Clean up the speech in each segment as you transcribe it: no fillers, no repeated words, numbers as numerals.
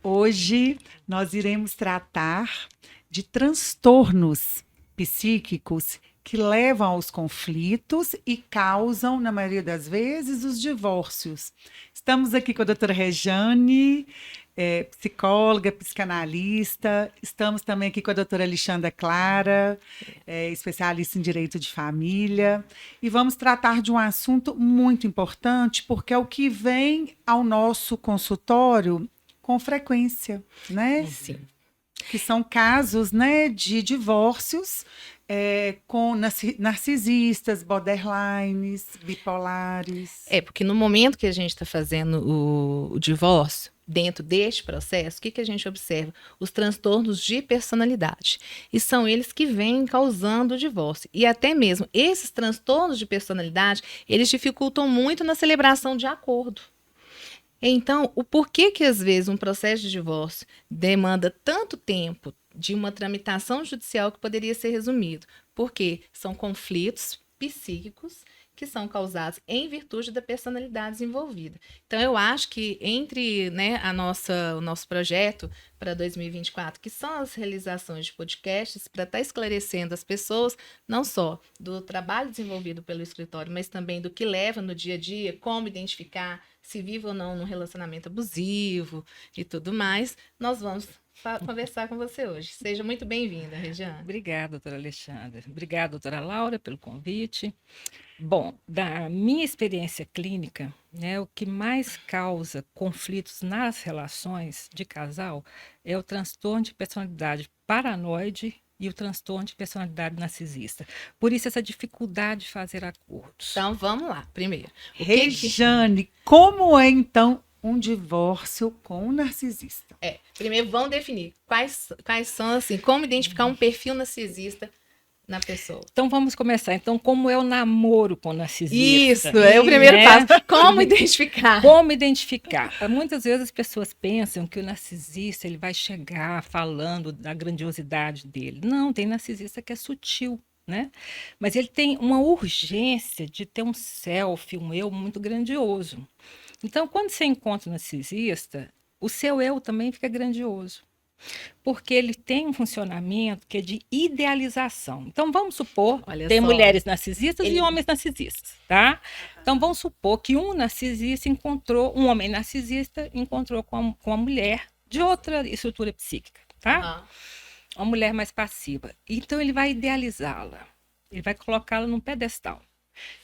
Hoje nós iremos tratar de transtornos psíquicos que levam aos conflitos e causam, na maioria das vezes, os divórcios. Estamos aqui com a doutora Rejane, psicóloga, psicanalista. Estamos também aqui com a doutora Alexandra Clara, especialista em direito de família. E vamos tratar de um assunto muito importante, porque é o que vem ao nosso consultório com frequência, né? Sim. Que são casos, né, de divórcios com narcisistas, borderlines, bipolares. Porque no momento que a gente está fazendo o divórcio, dentro deste processo, o que a gente observa? Os transtornos de personalidade. E são eles que vêm causando o divórcio. E até mesmo esses transtornos de personalidade, eles dificultam muito na celebração de acordo. Então, o porquê que às vezes um processo de divórcio demanda tanto tempo de uma tramitação judicial que poderia ser resumido? Porque são conflitos psíquicos que são causados em virtude da personalidade desenvolvida. Então, eu acho que entre, né, o nosso projeto para 2024, que são as realizações de podcasts, para estar esclarecendo as pessoas, não só do trabalho desenvolvido pelo escritório, mas também do que leva no dia a dia, como identificar se vive ou não num relacionamento abusivo e tudo mais, nós vamos conversar com você hoje. Seja muito bem-vinda, Regiane. Obrigada, doutora Alexandra. Obrigada, doutora Laura, pelo convite. Bom, da minha experiência clínica, né, o que mais causa conflitos nas relações de casal é o transtorno de personalidade paranoide e o transtorno de personalidade narcisista. Por isso, essa dificuldade de fazer acordos. Então, vamos lá. Primeiro, Rejane, como é, então, um divórcio com um narcisista? Primeiro, vamos definir quais são, assim, como identificar um perfil narcisista na pessoa. Então, vamos começar. Então, como é o namoro com o narcisista? Isso, é o primeiro passo. Como identificar? Como identificar? Muitas vezes as pessoas pensam que o narcisista ele vai chegar falando da grandiosidade dele. Não, tem narcisista que é sutil, né? Mas ele tem uma urgência de ter um self, um eu muito grandioso. Então, quando você encontra um narcisista, o seu eu também fica grandioso. Porque ele tem um funcionamento que é de idealização. Então, vamos supor, tem mulheres narcisistas e homens narcisistas, tá? Então, vamos supor que um homem narcisista encontrou com uma mulher de outra estrutura psíquica, tá? Uma mulher mais passiva. Então, ele vai idealizá-la. Ele vai colocá-la num pedestal.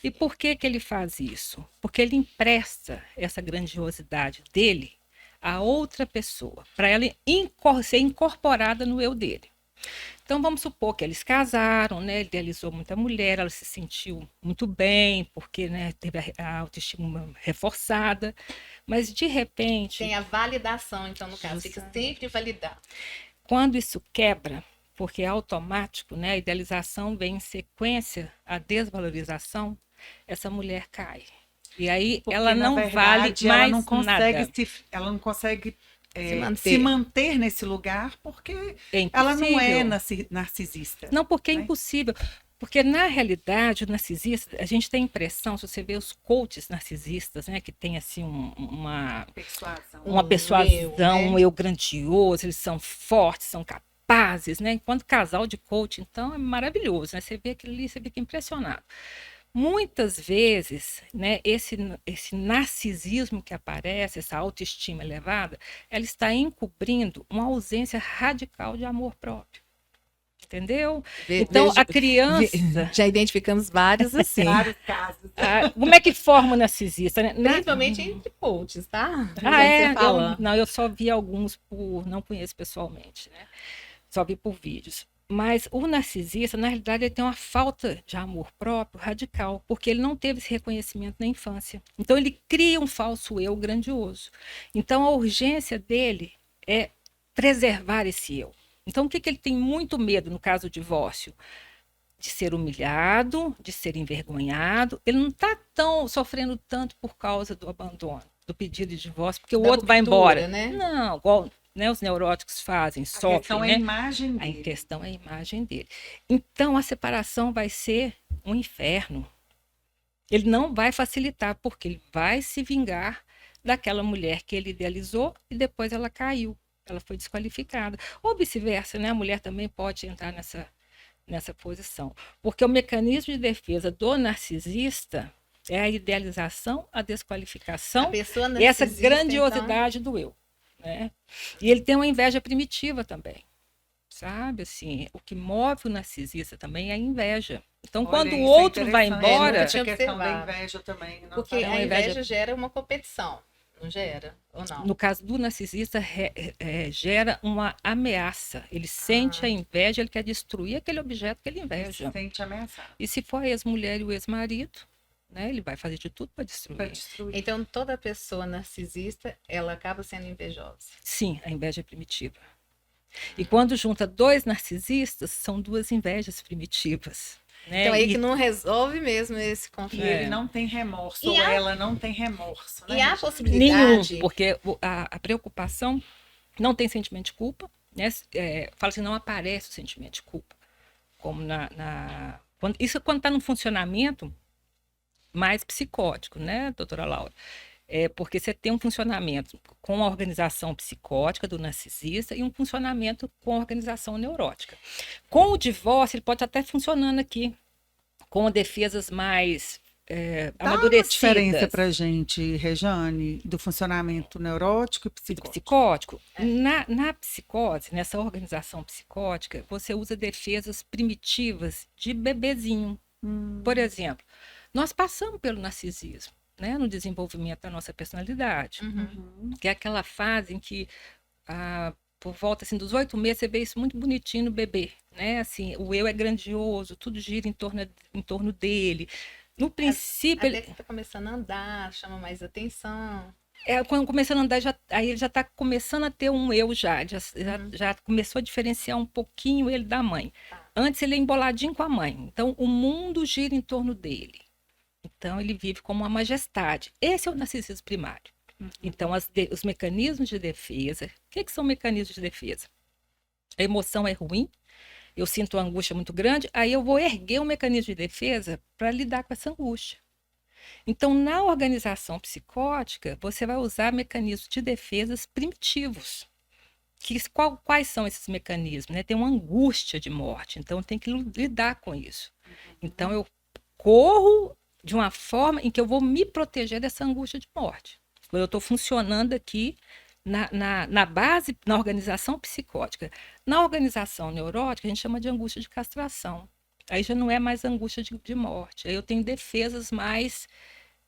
E por que ele faz isso? Porque ele empresta essa grandiosidade dele a outra pessoa, para ela ser incorporada no eu dele. Então, vamos supor que eles casaram, né? Ele idealizou muita mulher, ela se sentiu muito bem, porque, né, teve a autoestima reforçada, mas de repente... Tem a validação, então, no caso, fica sempre validar. Quando isso quebra, porque é automático, né? A idealização vem em sequência à desvalorização, essa mulher cai. E aí porque, ela não verdade, vale mais nada. Ela não consegue se manter nesse lugar porque ela não é narcisista. Não, porque é impossível. Porque, na realidade, o narcisista, a gente tem a impressão, se você vê os coaches narcisistas, né, que tem assim uma persuasão, um eu grandioso, eles são fortes, são capazes, né? Enquanto casal de coach, então, é maravilhoso, né? Você vê aquilo ali, você fica impressionado. Muitas vezes, né, esse narcisismo que aparece, essa autoestima elevada, ela está encobrindo uma ausência radical de amor próprio. Entendeu? Então, a criança... Já identificamos vários, assim. Vários casos. Como é que forma o narcisista? Né? Principalmente entre coaches, tá? Eu só vi alguns, não conheço pessoalmente, né? Só vi por vídeos. Mas o narcisista, na realidade, ele tem uma falta de amor próprio radical, porque ele não teve esse reconhecimento na infância. Então, ele cria um falso eu grandioso. Então, a urgência dele é preservar esse eu. Então, o que ele tem muito medo no caso do divórcio? De ser humilhado, de ser envergonhado. Ele não está sofrendo tanto por causa do abandono, do pedido de divórcio, porque o outro vai embora. Né? Não, igual... Né, os neuróticos fazem, sofrem. A questão é a imagem dele. A questão é a imagem dele. Então, a separação vai ser um inferno. Ele não vai facilitar, porque ele vai se vingar daquela mulher que ele idealizou e depois ela caiu. ela foi desqualificada. Ou vice-versa, né? A mulher também pode entrar nessa posição. Porque o mecanismo de defesa do narcisista é a idealização, a A desqualificação pessoa e essa narcisista, grandiosidade do eu, né? E ele tem uma inveja primitiva também, sabe? Assim, o que move o narcisista também é a inveja. Então, Olha, quando o isso é outro vai interessante, embora, essa questão da observado. inveja também. Não porque sabia. a inveja- inveja gera uma competição, não gera? Ou não? no caso do narcisista, gera uma ameaça. Ele sente a inveja, ele quer destruir aquele objeto que ele Ele inveja. se sente ameaçado. E se for a ex-mulher e o ex-marido, né, ele vai fazer de tudo para Para destruir. destruir. Então, toda pessoa narcisista, ela acaba sendo invejosa. Sim, a inveja é primitiva. E quando junta dois narcisistas, são duas invejas primitivas. Né? Então, aí E- que não resolve mesmo esse E conflito. ele não tem remorso, E ou a- ela não tem remorso, né? E há Regina? possibilidade... Nenhum, porque a preocupação não tem sentimento de culpa, né? Fala assim, não aparece o sentimento de culpa. Como isso quando está no funcionamento mais psicótico, né, doutora Laura? Porque você tem um funcionamento com a organização psicótica do narcisista e um funcionamento com a organização neurótica. Com o divórcio, ele pode estar até funcionando aqui, com defesas mais Dá uma amadurecidas. diferença para gente, Rejane, do funcionamento neurótico e Do psicótico. psicótico, na psicose, nessa organização psicótica, você usa defesas primitivas de bebezinho. Por exemplo, nós passamos pelo narcisismo, né, no desenvolvimento da nossa personalidade, que é aquela fase em que, por volta assim, dos 8 meses, você vê isso muito bonitinho no bebê, né? Assim, o eu é grandioso, tudo gira em torno dele. No princípio, Até que está começando a andar, chama mais atenção. quando começando a andar, aí ele já está começando a ter um eu já começou a diferenciar um pouquinho ele da mãe. Antes ele é emboladinho com a mãe, então o mundo gira em torno dele. Então ele vive como uma majestade. Esse é o narcisismo primário. Então os mecanismos de defesa, o que são mecanismos de defesa? A emoção é ruim, eu sinto uma angústia muito grande, aí eu vou erguer um mecanismo de defesa para lidar com essa angústia. Então, na organização psicótica, você vai usar mecanismos de defesas primitivos. Quais são esses mecanismos? Né? Tem uma angústia de morte, então tem que lidar com isso. Então, eu corro de uma forma em que eu vou me proteger dessa angústia de morte. Eu estou funcionando aqui na base, na organização psicótica. Na organização neurótica, a gente chama de angústia de castração. Aí já não é mais angústia de morte. Aí eu tenho defesas mais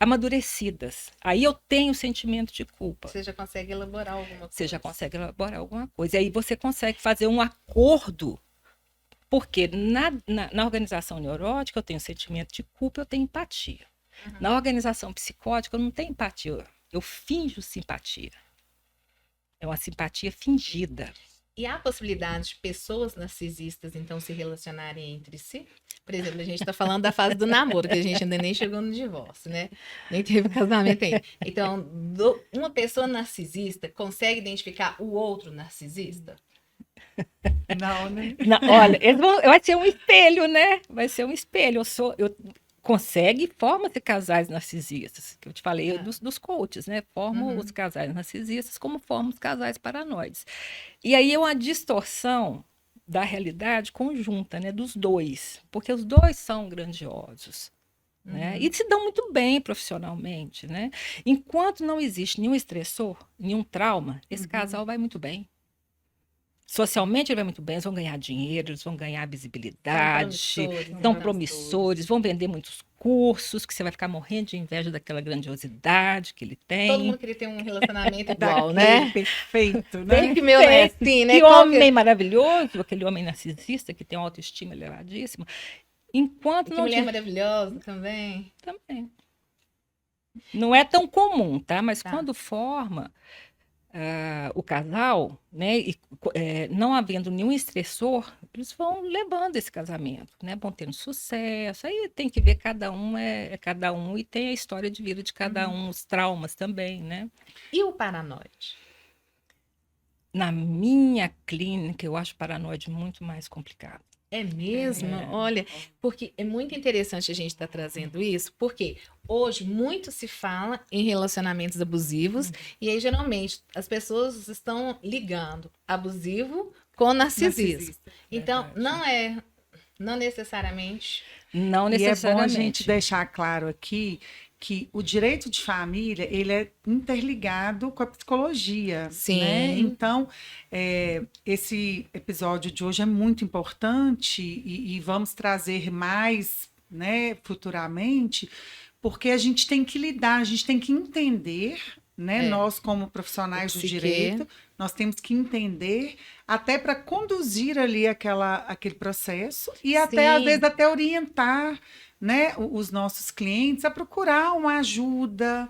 amadurecidas. Aí eu tenho sentimento de culpa. Você já consegue elaborar alguma coisa. Você já consegue elaborar alguma coisa. E aí você consegue fazer um acordo. Porque na organização neurótica eu tenho sentimento de culpa, eu tenho empatia. Na organização psicótica eu não tenho empatia. Eu finjo simpatia. É uma simpatia fingida. E há possibilidade de pessoas narcisistas, então, se relacionarem entre si? Por exemplo, a gente está falando da fase do namoro, que a gente ainda nem chegou no divórcio, né? Nem teve casamento ainda. Então, uma pessoa narcisista consegue identificar o outro narcisista? Não, né? Olha, vai ser um espelho, né? Vai ser um espelho. Forma-se casais narcisistas, que eu te falei dos coaches, né? Formam os casais narcisistas como formam os casais paranoides. E aí é uma distorção da realidade conjunta, né? Dos dois, porque os dois são grandiosos. Né? E se dão muito bem profissionalmente, né? Enquanto não existe nenhum estressor, nenhum trauma, esse casal vai muito bem. Socialmente ele vai muito bem, eles vão ganhar dinheiro, eles vão ganhar visibilidade, são promissores, vão vender muitos cursos, que você vai ficar morrendo de inveja daquela grandiosidade que ele tem. Todo mundo queria ter um relacionamento igual, né? Perfeito, né? Bem que meu não é assim, né? Que homem maravilhoso, aquele homem narcisista que tem uma autoestima elevadíssima. Enquanto não mulher maravilhosa também. Também. Não é tão comum, tá? Mas quando forma o casal, né, e não havendo nenhum estressor, eles vão levando esse casamento, né, vão tendo sucesso. Aí tem que ver cada um é cada um e tem a história de vida de cada um, os traumas também, né? E o paranoide? Na minha clínica, eu acho o paranoide muito mais complicado. É mesmo? Olha, porque é muito interessante a gente estar trazendo isso, porque hoje muito se fala em relacionamentos abusivos, e aí geralmente as pessoas estão ligando abusivo com narcisismo. Narcisista. Então, Verdade. não necessariamente. Não E é bom a gente necessariamente. deixar claro aqui que o direito de família ele é interligado com a psicologia, né? Sim, Então, esse episódio de hoje é muito importante e vamos trazer mais, né, futuramente, porque a gente tem que lidar, a gente tem que entender, né? é. Nós, como O profissionais do psique, direito, nós temos que entender até para conduzir ali aquele processo e até, às vezes, sim, até orientar, né, os nossos clientes a procurar uma ajuda,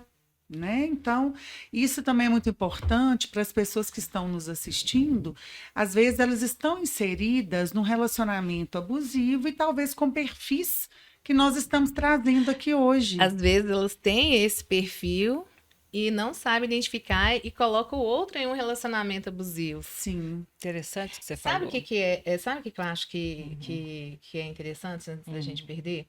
né? Então, isso também é muito importante para as pessoas que estão nos assistindo. Às vezes, elas estão inseridas num relacionamento abusivo e talvez com perfis que nós estamos trazendo aqui hoje. às vezes elas têm esse perfil e não sabem identificar e colocam o outro em um relacionamento abusivo. Sim, Interessante que você Sabe o falou. que é? Sabe o que eu acho que é interessante antes da gente perder?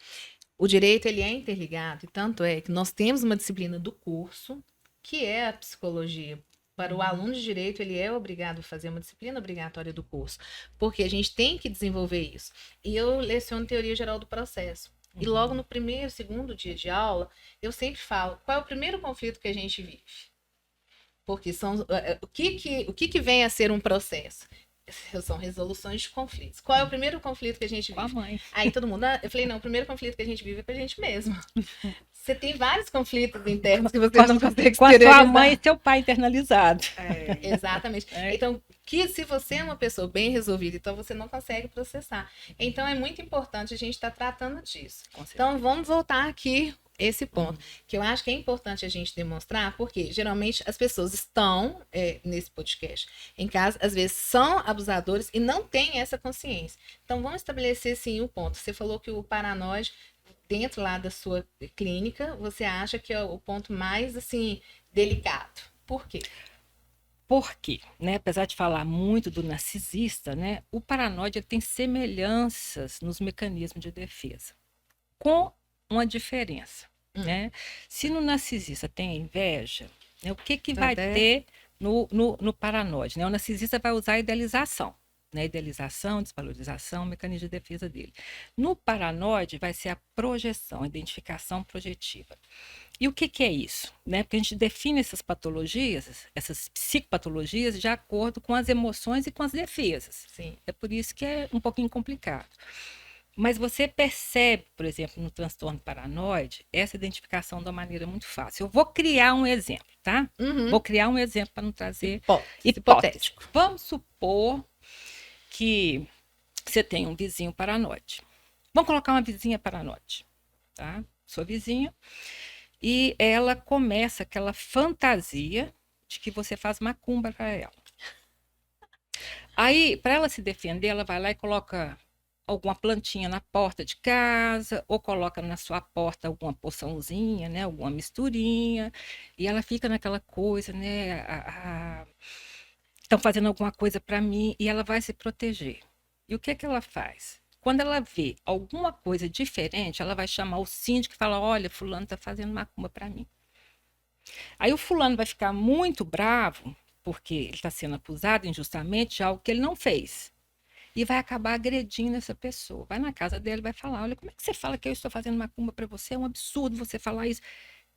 O direito ele é interligado, e tanto é que nós temos uma disciplina do curso, que é a psicologia. Para o aluno de direito, ele é obrigado a fazer uma disciplina obrigatória do curso, porque a gente tem que desenvolver isso. E eu leciono teoria geral do processo. E logo no primeiro, segundo dia de aula, eu sempre falo qual é o primeiro conflito que a gente vive. Porque o que vem a ser um processo? São resoluções de conflitos. Qual é o primeiro conflito que a gente Com a vive? mãe. Aí todo mundo, eu falei, não, o primeiro conflito que a gente vive é com a gente mesmo. Você tem vários conflitos internos que você não consegue Com a sua exteriorizar. mãe e seu pai internalizado. Exatamente. É. Então, que se você é uma pessoa bem resolvida, então você não consegue processar. Então, é muito importante a gente estar tratando disso. Com certeza. Então, vamos voltar aqui esse ponto, que eu acho que é importante a gente demonstrar, porque geralmente as pessoas estão nesse podcast em casa, às vezes são abusadores e não têm essa consciência. Então, vamos estabelecer, sim, o ponto. Você falou que o paranoide, dentro lá da sua clínica, você acha que é o ponto mais, assim, delicado. Por quê? Por quê? Né? Apesar de falar muito do narcisista, né? O paranoide ele tem semelhanças nos mecanismos de defesa, com uma diferença. Né? Se no narcisista tem a inveja, né? O que vai ter no paranoide? Né? O narcisista vai usar a idealização. Né? Idealização, desvalorização, mecanismo de defesa dele. No paranoide vai ser a projeção, a identificação projetiva. E o que é isso? Né? Porque a gente define essas patologias, essas psicopatologias, de acordo com as emoções e com as defesas. Sim. É por isso que é um pouquinho complicado. Mas você percebe, por exemplo, no transtorno paranoide, essa identificação de uma maneira muito fácil. Eu vou criar um exemplo, tá? Uhum. Vou criar um exemplo para não trazer Hipotético. Vamos supor que você tem um vizinho paranoide. Vamos colocar uma vizinha paranoide, tá? Sua vizinha. E ela começa aquela fantasia de que você faz macumba para ela. Aí, para ela se defender, ela vai lá e coloca alguma plantinha na porta de casa, ou coloca na sua porta alguma poçãozinha, né, alguma misturinha, e ela fica naquela coisa, né, estão fazendo alguma coisa para mim, e ela vai se proteger. E o que ela faz? Quando ela vê alguma coisa diferente, ela vai chamar o síndico e falar, olha, fulano está fazendo macumba para mim. Aí o fulano vai ficar muito bravo, porque ele está sendo acusado injustamente de algo que ele não fez. E vai acabar agredindo essa pessoa. Vai na casa dele e vai falar, olha, como é que você fala que eu estou fazendo macumba para você? É um absurdo você falar isso.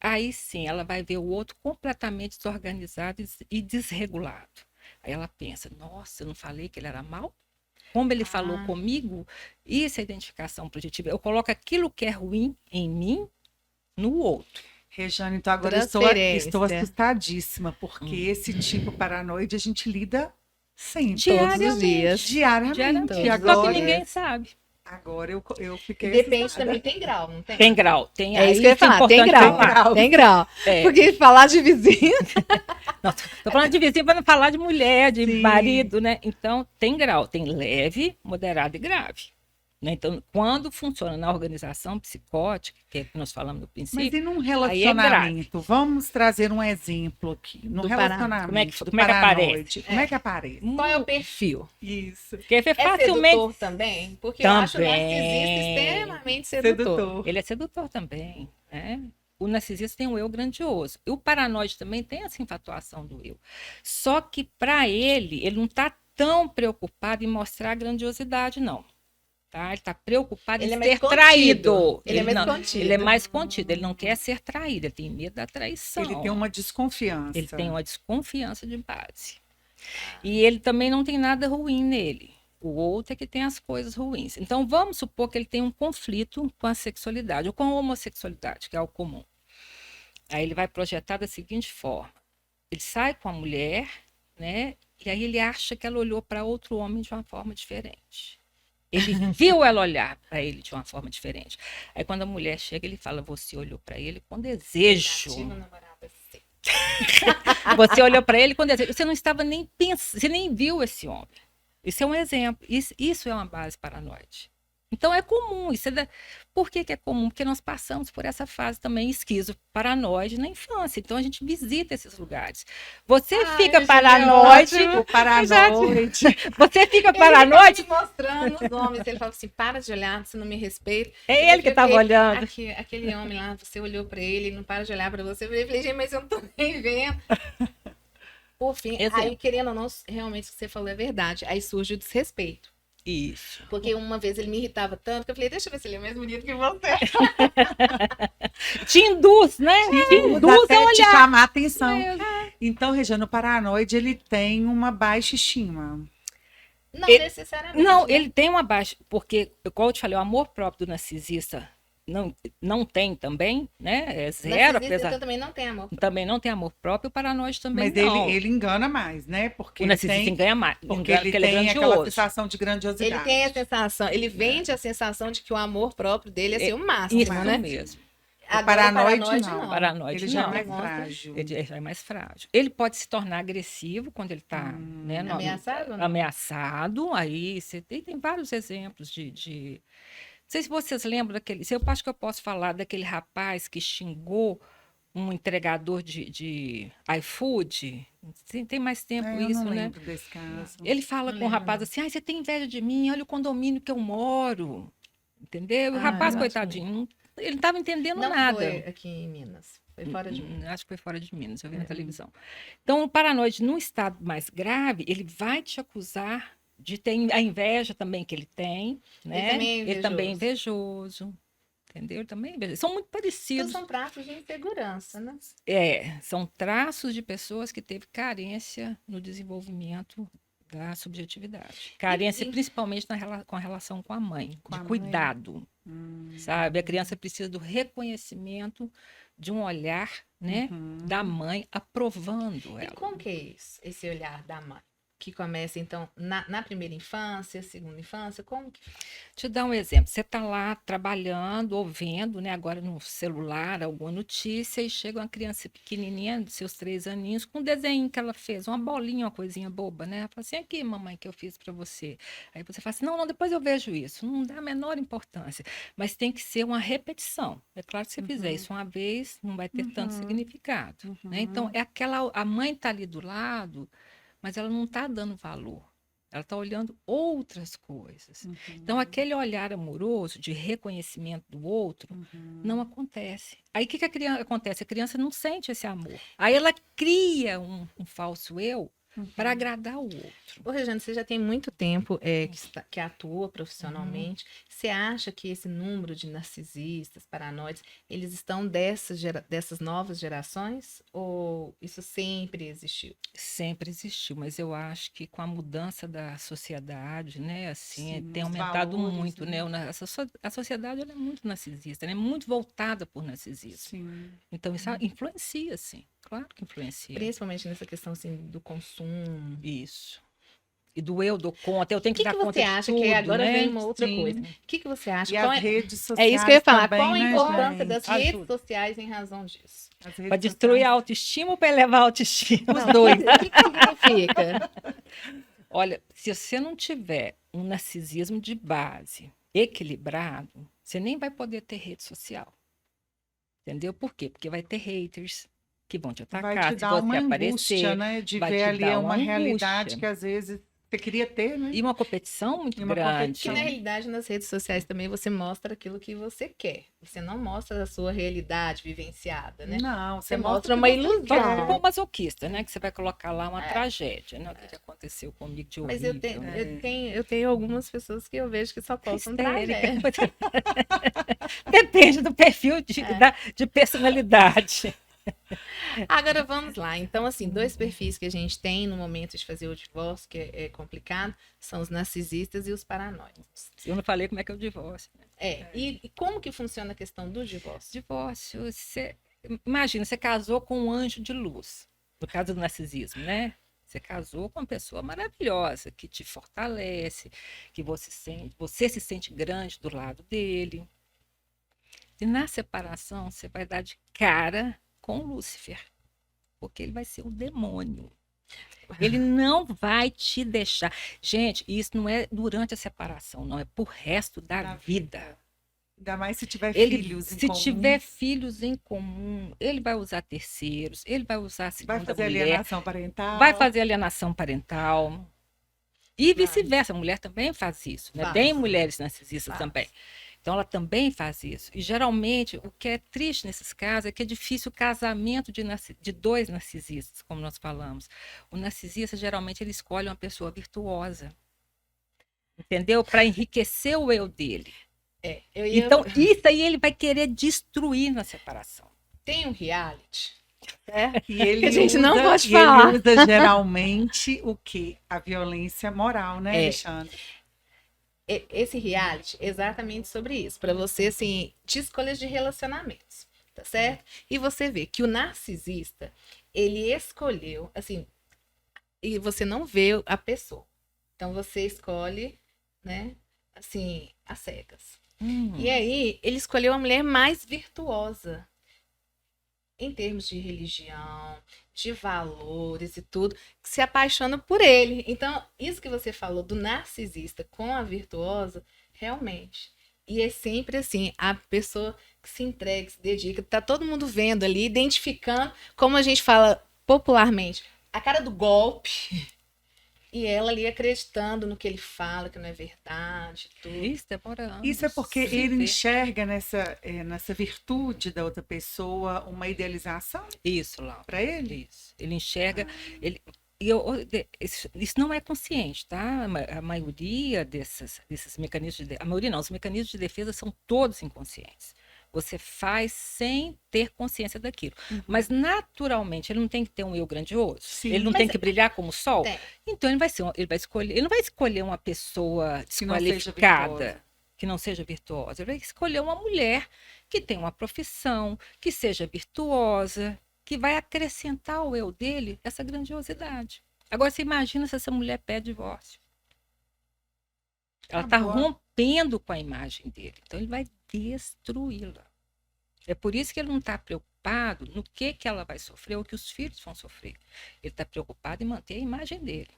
Aí sim, ela vai ver o outro completamente desorganizado e desregulado. Aí ela pensa, nossa, eu não falei que ele era mau? Como ele falou comigo, isso é identificação projetiva. Eu coloco aquilo que é ruim em mim no outro. Rejane, então agora estou assustadíssima, porque esse tipo paranoide a gente lida sempre. Todos os dias. Diariamente. Só Agora, que ninguém sabe. Agora eu fiquei Depende assustada. também, tem grau, não tem? Tem grau. Tem, É isso que eu ia falar, tem grau. Tem grau. É. Porque falar de vizinho... Estou falando de vizinho para não falar de mulher, de Sim. marido, né? Então, tem grau. Tem leve, moderado e grave. né? Então, quando funciona na organização psicótica, que é o que nós falamos no Mas princípio, e num aí é grave. relacionamento? Vamos trazer um exemplo aqui. No Do relacionamento, como é que paranoide, como é que aparece? Qual é o perfil? Isso. Porque é É facilmente... sedutor também? Porque eu acho o narcisista Também. extremamente sedutor. Ele é sedutor também, né? O narcisista tem um eu grandioso. E o paranoide também tem essa infatuação do eu. Só que para ele não está tão preocupado em mostrar a grandiosidade, não. Tá? Ele está preocupado Ele em é mais ser contido. traído. Ele é mais não, contido. Ele é mais contido. Ele não quer ser traído. Ele tem medo da traição. Ele tem uma desconfiança. Ele tem uma desconfiança de base. E ele também não tem nada ruim nele. O outro é que tem as coisas ruins. Então, vamos supor que ele tem um conflito com a sexualidade, ou com a homossexualidade, que é o comum. Aí ele vai projetar da seguinte forma. Ele sai com a mulher, né? E aí ele acha que ela olhou para outro homem de uma forma diferente. Ele viu ela olhar para ele de uma forma diferente. Aí quando a mulher chega, ele fala, você olhou para ele com desejo. Você olhou para ele com desejo. Você não estava nem pensando, você nem viu esse homem. Isso é um exemplo. Isso é uma base paranoide. Então é comum. Por que é comum? Porque nós passamos por essa fase também esquizo-paranoide na infância. Então a gente visita esses lugares. Você fica paranoide. Paranoide. Você fica paranoide. Ele mostrando os homens. Ele fala assim: para de olhar, você não me respeita. É ele que estava olhando. Aquele homem lá, você olhou para ele, não para de olhar para você. Eu falei, gente, mas eu não tô nem vendo. Por fim, aí querendo ou não, realmente o que você falou é verdade. Aí surge o desrespeito. Isso. Porque uma vez ele me irritava tanto que eu falei, deixa eu ver se ele é mais bonito que você. Te induz, né? Te induz até a olhar. te chamar a atenção. Então, Regiane, o paranoide, ele tem uma baixa estima. Não necessariamente. Não, né? ele tem uma baixa, porque, como eu te falei, o amor próprio do narcisista não tem também, né? É zero, apesar. Também não tem amor. Também não tem amor próprio, o paranoide também Mas não. ele engana mais, né? Porque o narcisista engana mais, porque ele ele é tem aquela grandioso. sensação de grandiosidade. Ele tem a sensação, ele vende a sensação de que o amor próprio dele é ser o máximo, Isso né? mesmo. O paranoide não. Paranoide ele já não. é mais frágil. Ele já é mais frágil. Ele pode se tornar agressivo quando ele está ameaçado. Né? Ameaçado. Aí tem vários exemplos de... Não sei se vocês lembram daquele... Eu acho que eu posso falar daquele rapaz que xingou um entregador de iFood. Tem mais tempo isso, eu não né? lembro desse caso. Ele fala com o rapaz assim, você tem inveja de mim? Olha o condomínio que eu moro. Entendeu? O rapaz, coitadinho, ele não estava entendendo nada. Não foi aqui em Minas. Foi fora de Minas. Acho que foi fora de Minas, eu vi na televisão. Então, o paranoide, num estado mais grave, ele vai te acusar de ter a inveja também que ele tem, né? Ele também é invejoso. Entendeu? Ele também é invejoso. São muito parecidos. Então, são traços de insegurança, né? São traços de pessoas que teve carência no desenvolvimento da subjetividade. Carência principalmente com a relação com a mãe, de cuidado. Sabe? A criança precisa do reconhecimento de um olhar, né, da mãe aprovando ela. E como que é isso, esse olhar da mãe? Que começa, então, na primeira infância, segunda infância, como que faz? Te dar um exemplo. Você está lá trabalhando ou vendo, né, agora no celular, alguma notícia, e chega uma criança pequenininha, de seus 3 aninhos, com um desenho que ela fez, uma bolinha, uma coisinha boba, né? Ela fala assim, aqui, mamãe, que eu fiz para você. Aí você fala assim, não, depois eu vejo isso. Não dá a menor importância. Mas tem que ser uma repetição. É claro que se você fizer isso uma vez, não vai ter tanto significado. Né? Então, a mãe está ali do lado, mas ela não está dando valor. Ela está olhando outras coisas. Então, aquele olhar amoroso de reconhecimento do outro não acontece. Aí, o que acontece? A criança não sente esse amor. Aí, ela cria um falso eu para agradar o outro. Ô, Regiane, você já tem muito tempo que atua profissionalmente. Você acha que esse número de narcisistas, paranoides, eles estão dessas novas gerações? Ou isso sempre existiu? Sempre existiu, mas eu acho que com a mudança da sociedade, né, assim, Sim, tem os aumentado valores, muito, né? A sociedade ela é muito narcisista, né? Muito voltada por narcisismo. Sim. Então, isso influencia, sim. Claro que influencia. Principalmente nessa questão assim, do consumo. Isso. E do eu dou conta, eu tenho que dar conta de tudo. O que você acha que agora né? vem uma outra Sim. coisa? O que você acha? E as redes sociais É isso que eu ia falar. também, Qual a né, importância gente? das redes sociais em razão disso? Para destruir a autoestima ou para elevar a autoestima? Os dois. O que significa? Olha, se você não tiver um narcisismo de base, equilibrado, você nem vai poder ter rede social. Entendeu? Por quê? Porque vai ter haters que vão te Vai atacar te se dar uma você angústia, aparecer, né? De vai ver te ali dar uma uma realidade angústia. que às vezes você queria ter, né? E uma competição muito E uma grande. Que na realidade nas redes sociais também você mostra aquilo que você quer. Você não mostra a sua realidade vivenciada, né? Não, Você mostra mostra o que uma você ilusão. quer. Vamos supor masoquista, né? Que você vai colocar lá uma É. tragédia, né? O que aconteceu comigo de Mas horrível. eu tenho algumas pessoas que eu vejo que só postam Histérica. tragédia. Depende do perfil de personalidade. Agora vamos lá. Então, assim, dois perfis que a gente tem no momento de fazer o divórcio, que é complicado, são os narcisistas e os paranoicos. Eu não falei como é que é o divórcio. Né? E como que funciona a questão do divórcio? Divórcio, imagina, você casou com um anjo de luz, no caso do narcisismo, né? Você casou com uma pessoa maravilhosa, que te fortalece, que você se sente grande do lado dele. E na separação, você vai dar de cara com Lúcifer, porque ele vai ser o demônio. Ele não vai te deixar. Gente, isso não é durante a separação, não, é pro resto da vida. Ainda mais se tiver Ele, filhos em se comum. tiver filhos em comum, ele vai usar terceiros, ele vai usar a segunda Vai fazer mulher, alienação parental. vai fazer alienação parental. E vice-versa, a mulher também faz isso, né? Faz. Tem mulheres narcisistas Faz. também. Então, ela também faz isso. E, geralmente, o que é triste nesses casos é que é difícil o casamento de dois narcisistas, como nós falamos. O narcisista, geralmente, ele escolhe uma pessoa virtuosa. Entendeu? Para enriquecer o eu dele. Então, isso aí ele vai querer destruir na separação. Tem um reality. E ele Que a gente não usa- pode e ele falar. usa geralmente o quê? A violência moral, né, Alexandre? Esse reality é exatamente sobre isso, para você, assim, de escolhas de relacionamentos, tá certo? E você vê que o narcisista, ele escolheu, assim, e você não vê a pessoa. Então você escolhe, né, assim, às cegas. E aí, ele escolheu a mulher mais virtuosa em termos de religião, de valores e tudo, que se apaixona por ele. Então, isso que você falou do narcisista com a virtuosa, realmente. E é sempre assim, a pessoa que se entrega, que se dedica, tá todo mundo vendo ali, identificando, como a gente fala popularmente, a cara do golpe. E ela ali acreditando no que ele fala, que não é verdade, tudo. Isso demora anos. Isso é porque se ele vê. enxerga nessa virtude da outra pessoa uma idealização Isso, Laura. para ele? Isso. Ele enxerga. Isso não é consciente, tá? A maioria desses mecanismos a maioria não, os mecanismos de defesa são todos inconscientes. Você faz sem ter consciência daquilo. Mas, naturalmente, ele não tem que ter um eu grandioso. Sim. Ele não tem que brilhar como o sol. Tem. Então, ele não vai escolher uma pessoa Que não seja desqualificada, virtuosa. que não seja virtuosa. Ele vai escolher uma mulher que tenha uma profissão, que seja virtuosa, que vai acrescentar ao eu dele essa grandiosidade. Agora, você imagina se essa mulher pede divórcio. Ela está Agora- rompendo com a imagem dele. Então, ele vai destruí-la. É por isso que ele não está preocupado no que ela vai sofrer ou que os filhos vão sofrer. Ele está preocupado em manter a imagem dele.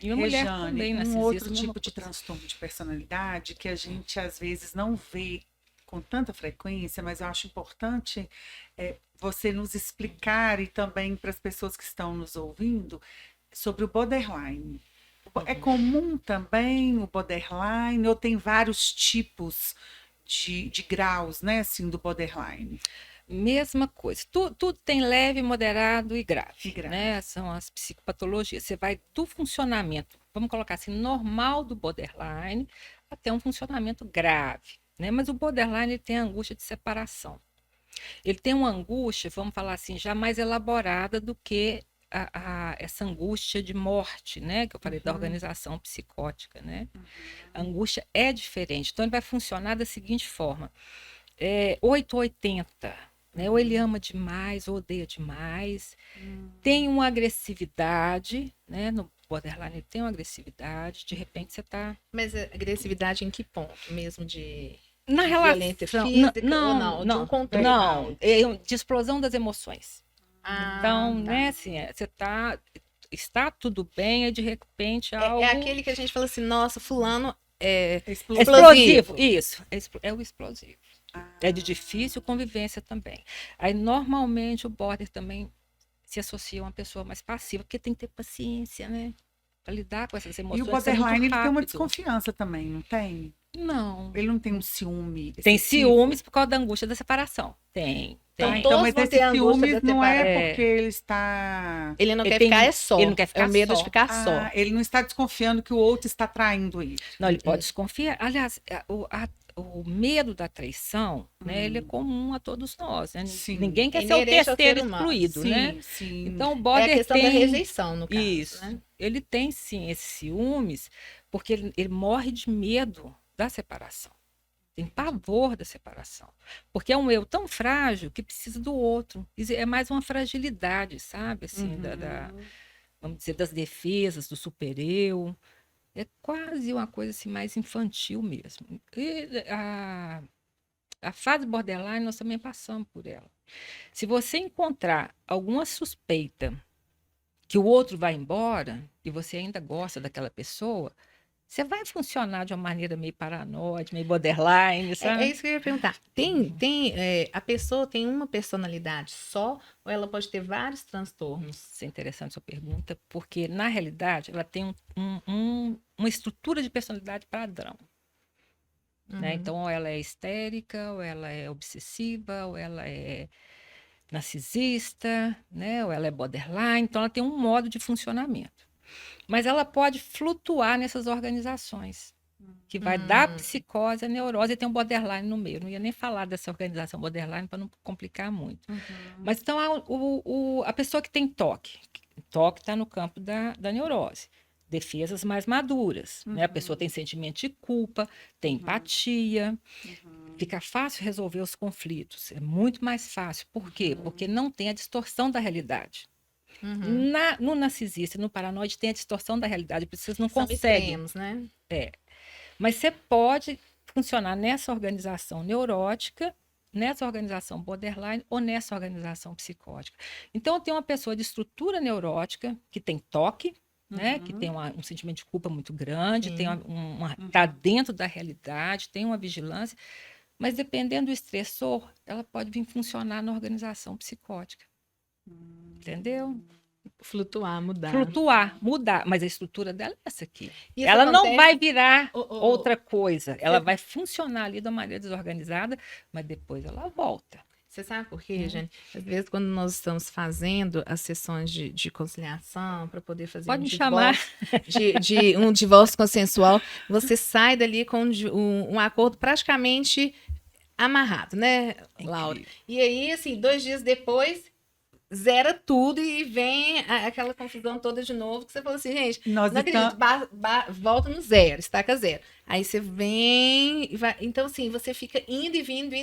E a mulher Rejane, também, um narcisista, outro mesma tipo de coisa. transtorno de personalidade que a gente às vezes não vê com tanta frequência, mas eu acho importante você nos explicar e também para as pessoas que estão nos ouvindo sobre o borderline. É comum também o borderline ou tem vários tipos de graus, né, assim, do borderline? Mesma coisa. Tudo tem leve, moderado e grave. E grave. Né? São as psicopatologias. Você vai do funcionamento, vamos colocar assim, normal do borderline até um funcionamento grave. Né? Mas o borderline ele tem a angústia de separação. Ele tem uma angústia, vamos falar assim, já mais elaborada do que essa angústia de morte, né? Que eu falei da organização psicótica. Né? A angústia é diferente. Então, ele vai funcionar da seguinte forma. 880. Né? Ou ele ama demais, ou odeia demais. Tem uma agressividade, né? No borderline ele tem uma agressividade. De repente você está... Mas a agressividade em que ponto? Mesmo de Na violência relação... física ou não? De um controle? Não, de explosão das emoções. Então, tá. né, assim, você está tudo bem, e de repente algo... É aquele que a gente fala assim, nossa, fulano é É explosivo. isso. É o explosivo. É de difícil convivência também. Aí, normalmente, o border também se associa a uma pessoa mais passiva, porque tem que ter paciência, né? Para lidar com essas E o emoções, isso é muito borderline, ele tem uma rápido. desconfiança também, não tem? Não. Ele não tem um ciúme Tem excessivo? ciúmes por causa da angústia da separação. Tem. Então, Ah, então, todos mas vão esse ter a angústia ciúmes da não é separação. porque ele está... Ele não Ele quer tem- ficar é só. ele não quer É ficar o medo só. de ficar Ah, só. ele não está desconfiando que o outro está traindo ele. Não, ele pode desconfiar. Aliás, o medo da traição, né, ele é comum a todos nós, né? Sim. Ninguém quer É ser o inerente ao terceiro ser humano. excluído, Sim, né? sim. Então, o É a border questão da tem rejeição, no caso. isso. Né? Ele tem sim esses ciúmes, porque ele morre de medo da separação. Tem pavor da separação. Porque é um eu tão frágil que precisa do outro. É mais uma fragilidade, sabe? Assim, vamos dizer, das defesas, do super-eu. É quase uma coisa assim, mais infantil mesmo. E a fase borderline, nós também passamos por ela. Se você encontrar alguma suspeita que o outro vai embora e você ainda gosta daquela pessoa, você vai funcionar de uma maneira meio paranoide, meio borderline, sabe? É isso que eu ia perguntar. A pessoa tem uma personalidade só ou ela pode ter vários transtornos? Isso é interessante a sua pergunta, porque, na realidade, ela tem uma estrutura de personalidade padrão. Né? Então, ou ela é histérica, ou ela é obsessiva, ou ela é narcisista, né? Ou ela é borderline. Então, ela tem um modo de funcionamento. Mas ela pode flutuar nessas organizações, que vai da psicose à neurose, e tem um borderline no meio. Eu não ia nem falar dessa organização borderline para não complicar muito. Mas então a pessoa que tem toque está no campo da neurose. Defesas mais maduras, né? A pessoa tem sentimento de culpa, tem empatia, fica fácil resolver os conflitos, é muito mais fácil. Por quê? Porque não tem a distorção da realidade. No narcisista, no paranoide, tem a distorção da realidade, por isso vocês não São conseguem. extremos, né? Mas você pode funcionar nessa organização neurótica, nessa organização borderline ou nessa organização psicótica. Então, tem uma pessoa de estrutura neurótica que tem toque, né, que tem um sentimento de culpa muito grande, tem tá dentro da realidade, tem uma vigilância, mas dependendo do estressor, ela pode vir funcionar na organização psicótica. Entendeu? Flutuar, mudar. Flutuar, mudar, mas a estrutura dela é essa aqui. Isso Ela não acontece- vai virar Ô, ô, ô. outra coisa. Ela vai funcionar ali de uma maneira desorganizada, mas depois ela volta. Você sabe por quê, Jane? Às vezes, quando nós estamos fazendo as sessões de conciliação para poder fazer Pode um me divórcio, de um divórcio consensual, você sai dali com um acordo praticamente amarrado, né, Laura? E aí, assim, 2 dias depois, zera tudo e vem aquela confusão toda de novo, que você falou assim, gente, Nós não acredito, volta no zero, estaca zero. Aí você vem e vai. Então, assim, você fica indo e vindo.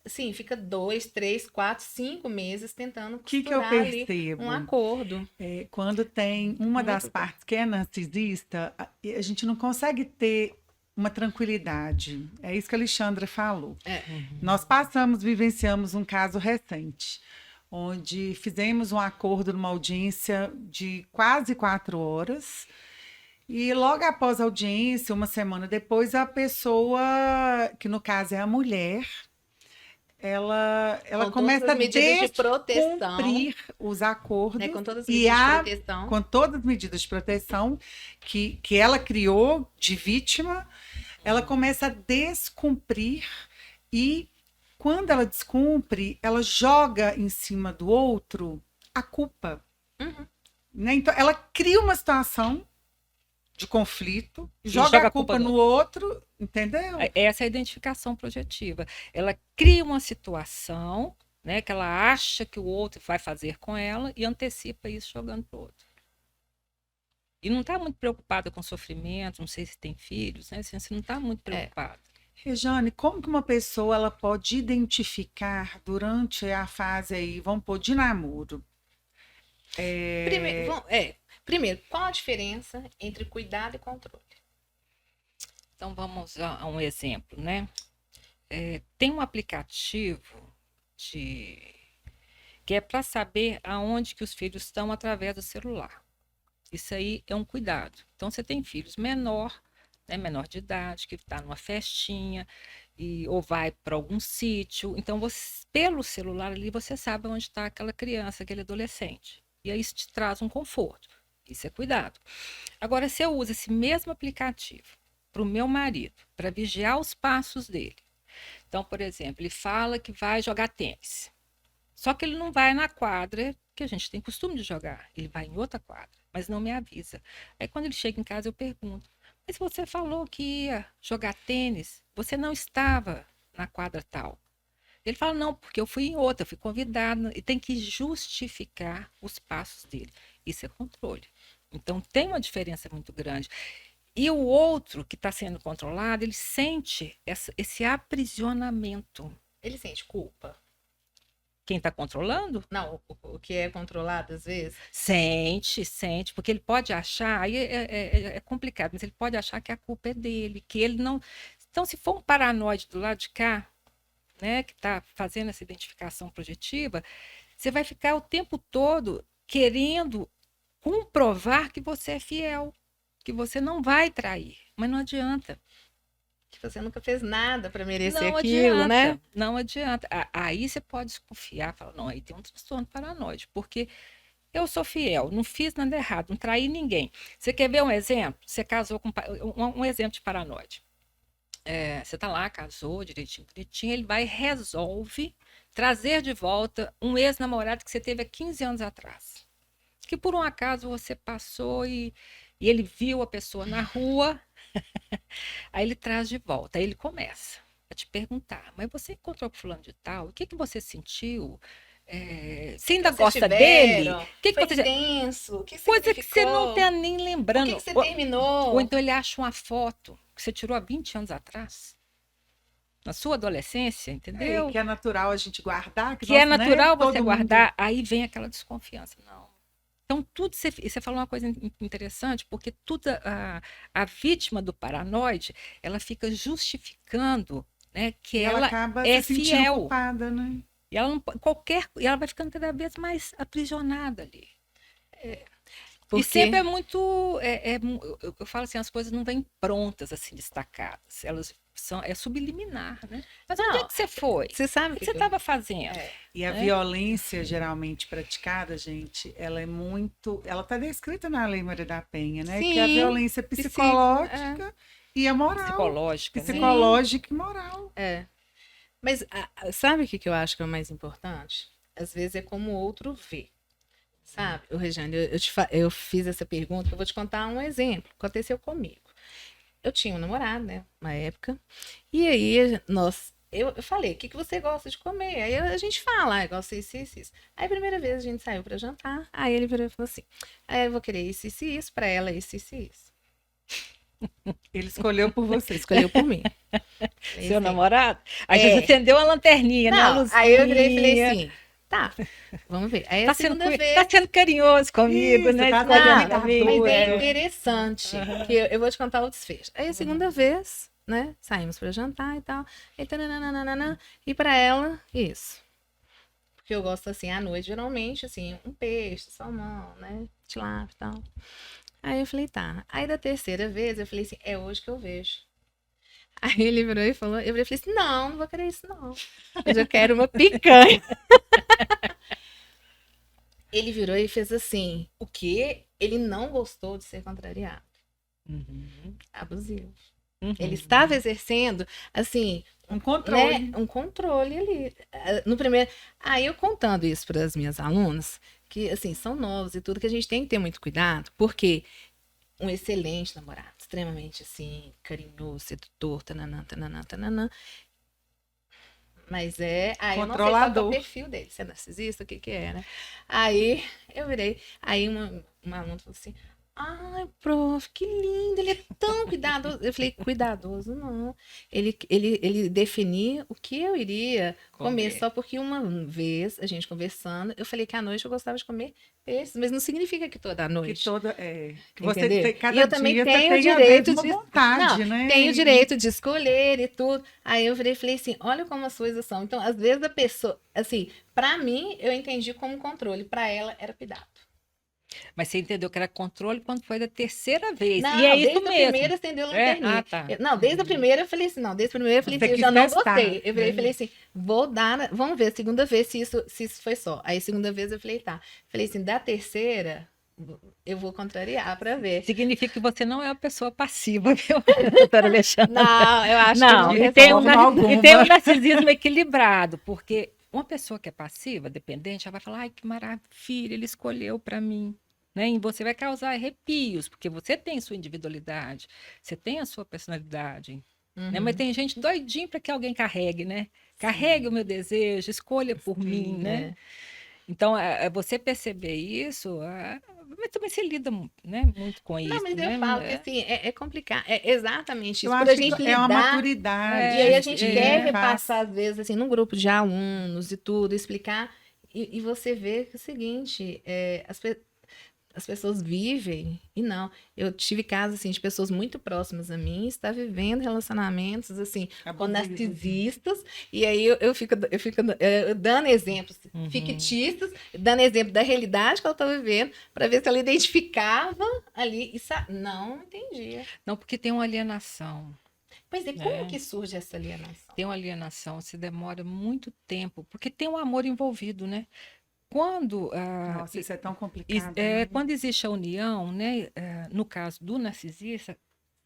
Assim, fica 2, 3, 4, 5 meses tentando Que eu costurar ali percebo? um acordo. Quando tem uma das Muito partes que é narcisista, a gente não consegue ter uma tranquilidade. É isso que a Alexandra falou. Nós vivenciamos um caso recente, onde fizemos um acordo numa audiência de quase 4 horas. E logo após a audiência, uma semana depois, a pessoa, que no caso é a mulher, ela Com começa todas as medidas de a proteção, descumprir os acordos, né, com todas as e medidas de proteção. com todas as medidas de proteção que ela criou de vítima, ela começa a descumprir e quando ela descumpre, ela joga em cima do outro a culpa. Né? Então, ela cria uma situação de conflito, joga a culpa no outro, entendeu? Essa é a identificação projetiva. Ela cria uma situação, né, que ela acha que o outro vai fazer com ela e antecipa isso jogando para o outro. E não está muito preocupada com sofrimento, não sei se tem filhos, né? Você não está muito preocupada. Rejane, como que uma pessoa ela pode identificar durante a fase aí, vamos pôr, de namoro? Primeiro, qual a diferença entre cuidado e controle? Então, vamos a um exemplo, né? Tem um aplicativo que é para saber aonde que os filhos estão através do celular. Isso aí é um cuidado. Então, você tem filhos menor, né, menor de idade, que está numa festinha, ou vai para algum sítio. Então, pelo celular ali, você sabe onde está aquela criança, aquele adolescente. E aí isso te traz um conforto. Isso é cuidado. Agora, se eu uso esse mesmo aplicativo para o meu marido, para vigiar os passos dele. Então, por exemplo, ele fala que vai jogar tênis. Só que ele não vai na quadra que a gente tem costume de jogar. Ele vai em outra quadra, mas não me avisa. Aí quando ele chega em casa, eu pergunto: mas você falou que ia jogar tênis, você não estava na quadra tal. Ele fala: não, porque eu fui em outra, eu fui convidado. E tem que justificar os passos dele. Isso é controle. Então tem uma diferença muito grande. E o outro que está sendo controlado, ele sente esse aprisionamento. Ele sente culpa? Quem está controlando? Não, o que é controlado às vezes? Sente, porque ele pode achar, aí é complicado, mas ele pode achar que a culpa é dele, que ele não. Então, se for um paranoide do lado de cá, né, que está fazendo essa identificação projetiva, você vai ficar o tempo todo querendo comprovar que você é fiel, que você não vai trair, mas não adianta. Que você nunca fez nada para merecer Não aquilo, adianta, né? não adianta. Aí você pode desconfiar, falar: não, aí tem um transtorno paranoide, porque eu sou fiel, não fiz nada errado, não traí ninguém. Você quer ver um exemplo? Você casou com um exemplo de paranoide. Você está lá, casou direitinho, bonitinho, ele vai e resolve trazer de volta um ex-namorado que você teve há 15 anos atrás. Que por um acaso você passou e ele viu a pessoa na rua, aí ele traz de volta, aí ele começa a te perguntar: mas você encontrou com fulano de tal? O que você sentiu? Você ainda gosta dele? O que Foi você... tenso? O que Coisa que você não significou? está nem Por lembrando. que você terminou? Ou então ele acha uma foto que você tirou há 20 anos atrás, na sua adolescência, entendeu? E que é natural a gente guardar. Que é nós, né, natural todo você mundo- guardar, aí vem aquela desconfiança. Não. Então, tudo você falou uma coisa interessante, porque a vítima do paranoide, ela fica justificando, né, que E ela ela acaba é se sentindo fiel. culpada, né? E ela não, e ela vai ficando cada vez mais aprisionada ali. E Porque sempre é muito. Eu falo assim: as coisas não vêm prontas, assim, destacadas. Elas é subliminar, né? Mas onde é Não, que você foi? você sabe O que você estava fazendo? E a violência geralmente praticada, gente, ela é muito. Ela está descrita na Lei Maria da Penha, né? Que é a Sim, violência psicológica e a moral. Psicológica, né? Psicológica e moral. É. Mas sabe o que eu acho que é o mais importante? Às vezes é como o outro vê. Sabe, Regiane, eu fiz essa pergunta, eu vou te contar um exemplo. Aconteceu comigo. Eu tinha um namorado, né, uma época, e aí eu falei: o que você gosta de comer? Aí a gente fala: eu gosto disso, isso, isso. Aí a primeira vez a gente saiu para jantar, aí ele virou e falou assim: eu vou querer isso, isso, para ela, isso, isso. Ele escolheu por você. Escolheu por mim. Seu Assim, namorado? Aí já acendeu a lanterninha, né? A não, luzinha. aí eu virei e falei assim: tá, vamos ver. Aí a Tá sendo, segunda vez. tá sendo carinhoso comigo, Isso, né? tá Escolhendo dando comigo, Mas é é. interessante, que eu vou te contar o desfecho. Aí a segunda vez, né, saímos para jantar e tal, e para ela, isso. Porque eu gosto assim, à noite, geralmente, assim, um peixe, salmão, né, tilápia e tal. Aí eu falei: tá. Aí da terceira vez, eu falei assim: é hoje que eu vejo. Aí ele virou e falou, eu falei assim: não vou querer isso não. Hoje eu quero uma picanha. Ele virou e fez assim: o quê? Ele não gostou de ser contrariado. Uhum, Abusivo. uhum. Ele estava exercendo, assim, Um controle. né, um controle ali. No primeiro. Aí eu contando isso para as minhas alunas, que assim, são novos e tudo, que a gente tem que ter muito cuidado, porque um excelente namorado, extremamente assim, carinhoso, sedutor, tananã, tananã, tananã. Mas aí eu não sei qual que é o Controlador. perfil dele, se é narcisista, o que que é, né? Aí eu virei, aí uma aluna falou assim: ai, prof, que lindo, ele é tão cuidadoso. Eu falei: cuidadoso não. Ele definia o que eu iria comer, só porque uma vez, a gente conversando, eu falei que à noite eu gostava de comer peixes, mas não significa que toda noite. Que toda. Que você Entendeu? tem, cada E eu também dia tenho você o tem direito uma de. vontade, Não, né? tenho o direito de escolher e tudo. Aí eu virei e falei assim: olha como as coisas são. Então, às vezes a pessoa, assim, pra mim, eu entendi como controle, pra ela era cuidado. Mas você entendeu que era controle quando foi da terceira vez. Não, E é isso desde a mesmo. primeira acendeu a É? lanterninha. Ah, tá. Não, desde a primeira eu falei assim, não, desde a primeira eu falei Você assim, eu quis já não testar, gostei. Eu né? falei assim, vou dar, vamos ver a segunda vez se isso foi só. Aí a segunda vez eu falei, tá. Falei assim, da terceira eu vou contrariar pra ver. Significa que você não é uma pessoa passiva, viu, doutora Alexandra? Não, eu acho que Não, não e tem um, forma alguma. e tem um narcisismo equilibrado, porque uma pessoa que é passiva, dependente, ela vai falar, ai, que maravilha, ele escolheu para mim. Né? E você vai causar arrepios, porque você tem sua individualidade, você tem a sua personalidade. Né? Mas tem gente doidinha para que alguém carregue, né? Carregue o meu desejo, escolha por mim, né? É. Então, você perceber isso, mas também você lida, né, muito com Não, isso, mas eu né? falo que assim, é complicado. É exatamente Eu isso. Por a acho gente que é uma lidar. maturidade. E aí a É, gente que quer é. faz. repassar, às vezes, assim, num grupo de alunos e tudo, explicar. E você vê que é o seguinte, as pessoas vivem e não. Eu tive casos assim de pessoas muito próximas a mim, está vivendo relacionamentos assim com Abusivos. narcisistas, e aí eu fico dando exemplos fictícios, dando exemplo da realidade que ela estava vivendo, para ver se ela identificava ali e não entendia. Não, porque tem uma alienação. Pois é, como que surge essa alienação? Tem uma alienação, se demora muito tempo, porque tem um amor envolvido, né? Quando, Nossa, isso é tão complicado. Né? quando existe a união, né, no caso do narcisista,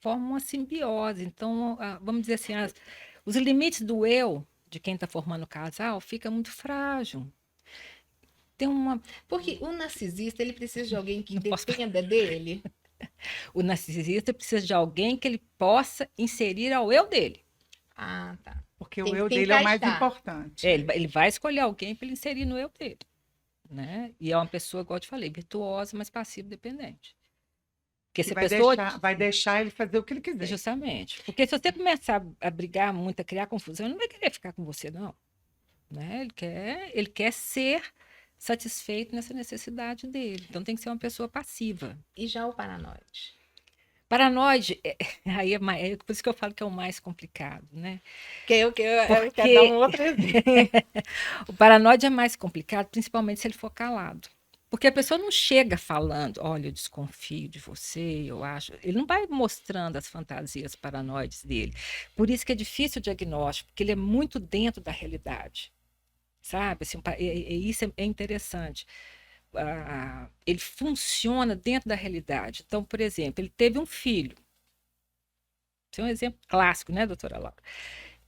forma uma simbiose. Então, vamos dizer assim, os limites do eu, de quem está formando o casal, fica muito frágil. Tem uma. Porque o narcisista, ele precisa de alguém que Não posso- dependa dele. O narcisista precisa de alguém que ele possa inserir ao eu dele. Ah, tá. Porque Tem o que eu se dele é o mais encaixar. importante. Ele vai escolher alguém para ele inserir no eu dele. Né? E é uma pessoa, igual eu te falei, virtuosa, mas passivo-dependente. Porque Que se a pessoa. vai deixar ele fazer o que ele quiser. Justamente. Porque se você começar a brigar muito, a criar confusão, ele não vai querer ficar com você, não. Né? Ele quer ser satisfeito nessa necessidade dele. Então tem que ser uma pessoa passiva. E já o paranoide? Paranoide, aí é por isso que eu falo que é o mais complicado, né? Eu Porque- quero dar um outro exemplo. O paranoide é mais complicado, principalmente se ele for calado. Porque a pessoa não chega falando, olha, eu desconfio de você, eu acho. Ele não vai mostrando as fantasias paranoides dele. Por isso que é difícil o diagnóstico, porque ele é muito dentro da realidade. Sabe? Assim, isso é interessante. Ele funciona dentro da realidade. Então, por exemplo, ele teve um filho. Esse é um exemplo clássico, né, doutora Laura?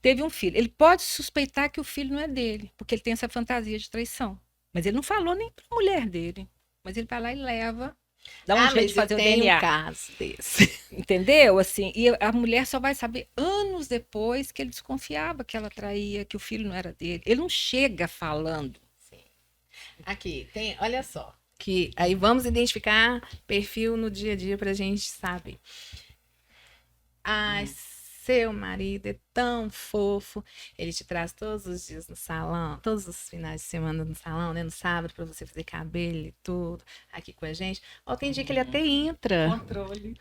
Teve um filho. Ele pode suspeitar que o filho não é dele, porque ele tem essa fantasia de traição. Mas ele não falou nem para a mulher dele. Mas ele vai lá e leva, dá um jeito de fazer o DNA. Um caso desse. Entendeu? Assim, e a mulher só vai saber anos depois que ele desconfiava que ela traía, que o filho não era dele. Ele não chega falando. Sim. Aqui, olha só. Que aí vamos identificar perfil no dia a dia para a gente saber. Ai, seu marido é tão fofo. Ele te traz todos os dias no salão, todos os finais de semana no salão, né? No sábado, para você fazer cabelo e tudo, aqui com a gente. Ó, tem dia que ele até entra. Controle.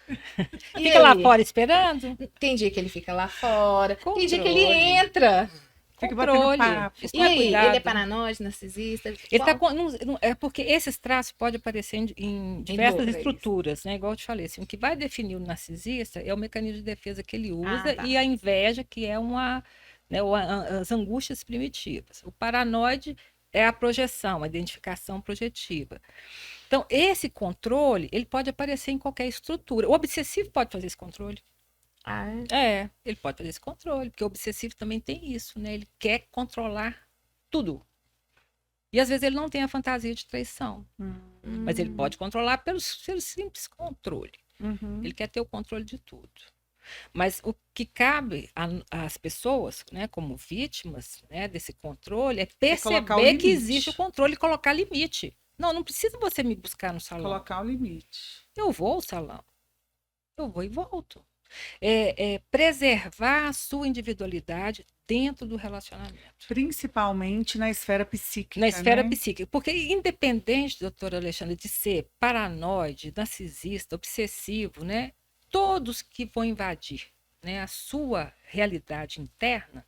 E Fica lá aí? fora esperando. Tem dia que ele fica lá fora. Tem dia que ele Controle. entra. Fica Controle. batendo papo. Isso E não é aí? cuidado. Ele é paranoide, narcisista? Ele tá Qual? é porque esses traços podem aparecer em diversas outras. estruturas, né? Igual eu te falei, assim, o que vai definir o narcisista é o mecanismo de defesa que ele usa tá. e a inveja, que é as angústias primitivas. O paranoide é a projeção, a identificação projetiva. Então, esse controle, ele pode aparecer em qualquer estrutura. O obsessivo pode fazer esse controle. Ah, é? Ele pode fazer esse controle, porque o obsessivo também tem isso, né? Ele quer controlar tudo. E às vezes ele não tem a fantasia de traição, mas ele pode controlar pelo simples controle. Uhum. Ele quer ter o controle de tudo. Mas o que cabe às pessoas, né, como vítimas, né, desse controle, é colocar o perceber que limite. existe o controle e colocar limite. Não precisa você me buscar no salão. Colocar o limite. Eu vou ao salão. Eu vou e volto. Preservar a sua individualidade dentro do relacionamento. Principalmente na esfera psíquica. Na esfera né? psíquica. Porque independente, doutora Alexandra, de ser paranoide, narcisista, obsessivo, né? Todos que vão invadir, né, a sua realidade interna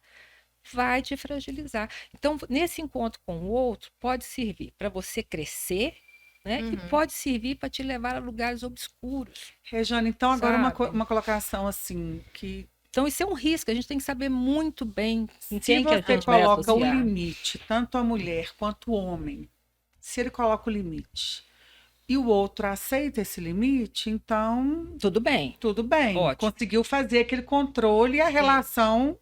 vai te fragilizar. Então, nesse encontro com o outro, pode servir para você crescer, né? Que pode servir para te levar a lugares obscuros. Rejane, então agora Sabe? uma colocação assim, que Então, isso é um risco, a gente tem que saber muito bem em se quem que a você gente vai coloca o associar. limite, tanto a mulher quanto o homem, se ele coloca o limite e o outro aceita esse limite, então Tudo bem, tudo bem. Ótimo. Conseguiu fazer aquele controle e a relação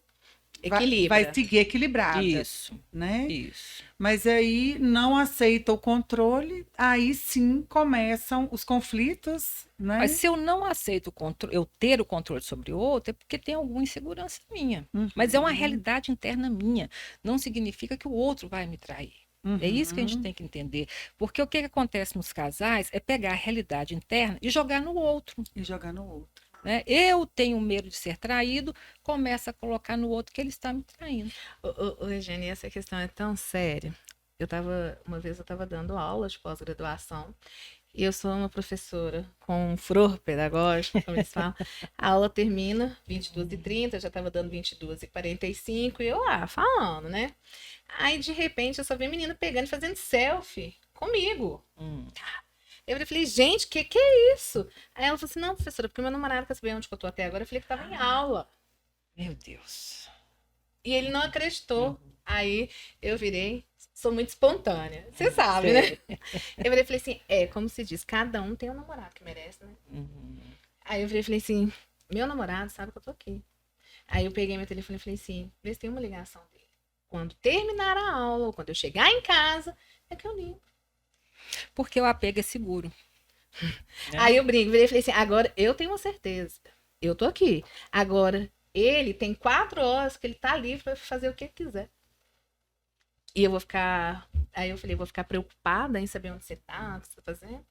vai Equilibra. seguir equilibrada, isso, né? isso. Mas aí não aceita o controle, aí sim começam os conflitos, né? Mas se eu não aceito o controle, eu ter o controle sobre o outro, é porque tem alguma insegurança minha. Mas é uma realidade interna minha. Não significa que o outro vai me trair. É isso que a gente tem que entender. Porque o que acontece nos casais é pegar a realidade interna e jogar no outro. E jogar no outro. Né? Eu tenho medo de ser traído, começa a colocar no outro que ele está me traindo. Ô, Eugênia, essa questão é tão séria. Uma vez eu estava dando aula de pós-graduação e eu sou uma professora com um furor pedagógico, como eles falam. A aula termina 22h30, eu já estava dando 22h45 e eu lá, falando, né? Aí, de repente, eu só vi a menina pegando e fazendo selfie comigo. Eu falei, gente, que é isso? Aí ela falou assim, não, professora, porque meu namorado quer saber onde que eu tô até agora. Eu falei que tava em aula. Meu Deus. E ele não acreditou. Aí eu virei, sou muito espontânea. Você sabe, né? Eu virei e falei assim, como se diz, cada um tem um namorado que merece, né? Aí eu virei e falei assim, meu namorado sabe que eu tô aqui. Aí eu peguei meu telefone e falei assim, vê se tem uma ligação dele. Quando terminar a aula, ou quando eu chegar em casa, é que eu ligo. Porque o apego é seguro. Aí eu brinco, virei e falei assim, agora eu tenho uma certeza, eu tô aqui. Agora, ele tem 4 horas que ele tá livre para fazer o que quiser. E eu vou ficar, aí eu falei, vou ficar preocupada em saber onde você tá, o que você tá fazendo.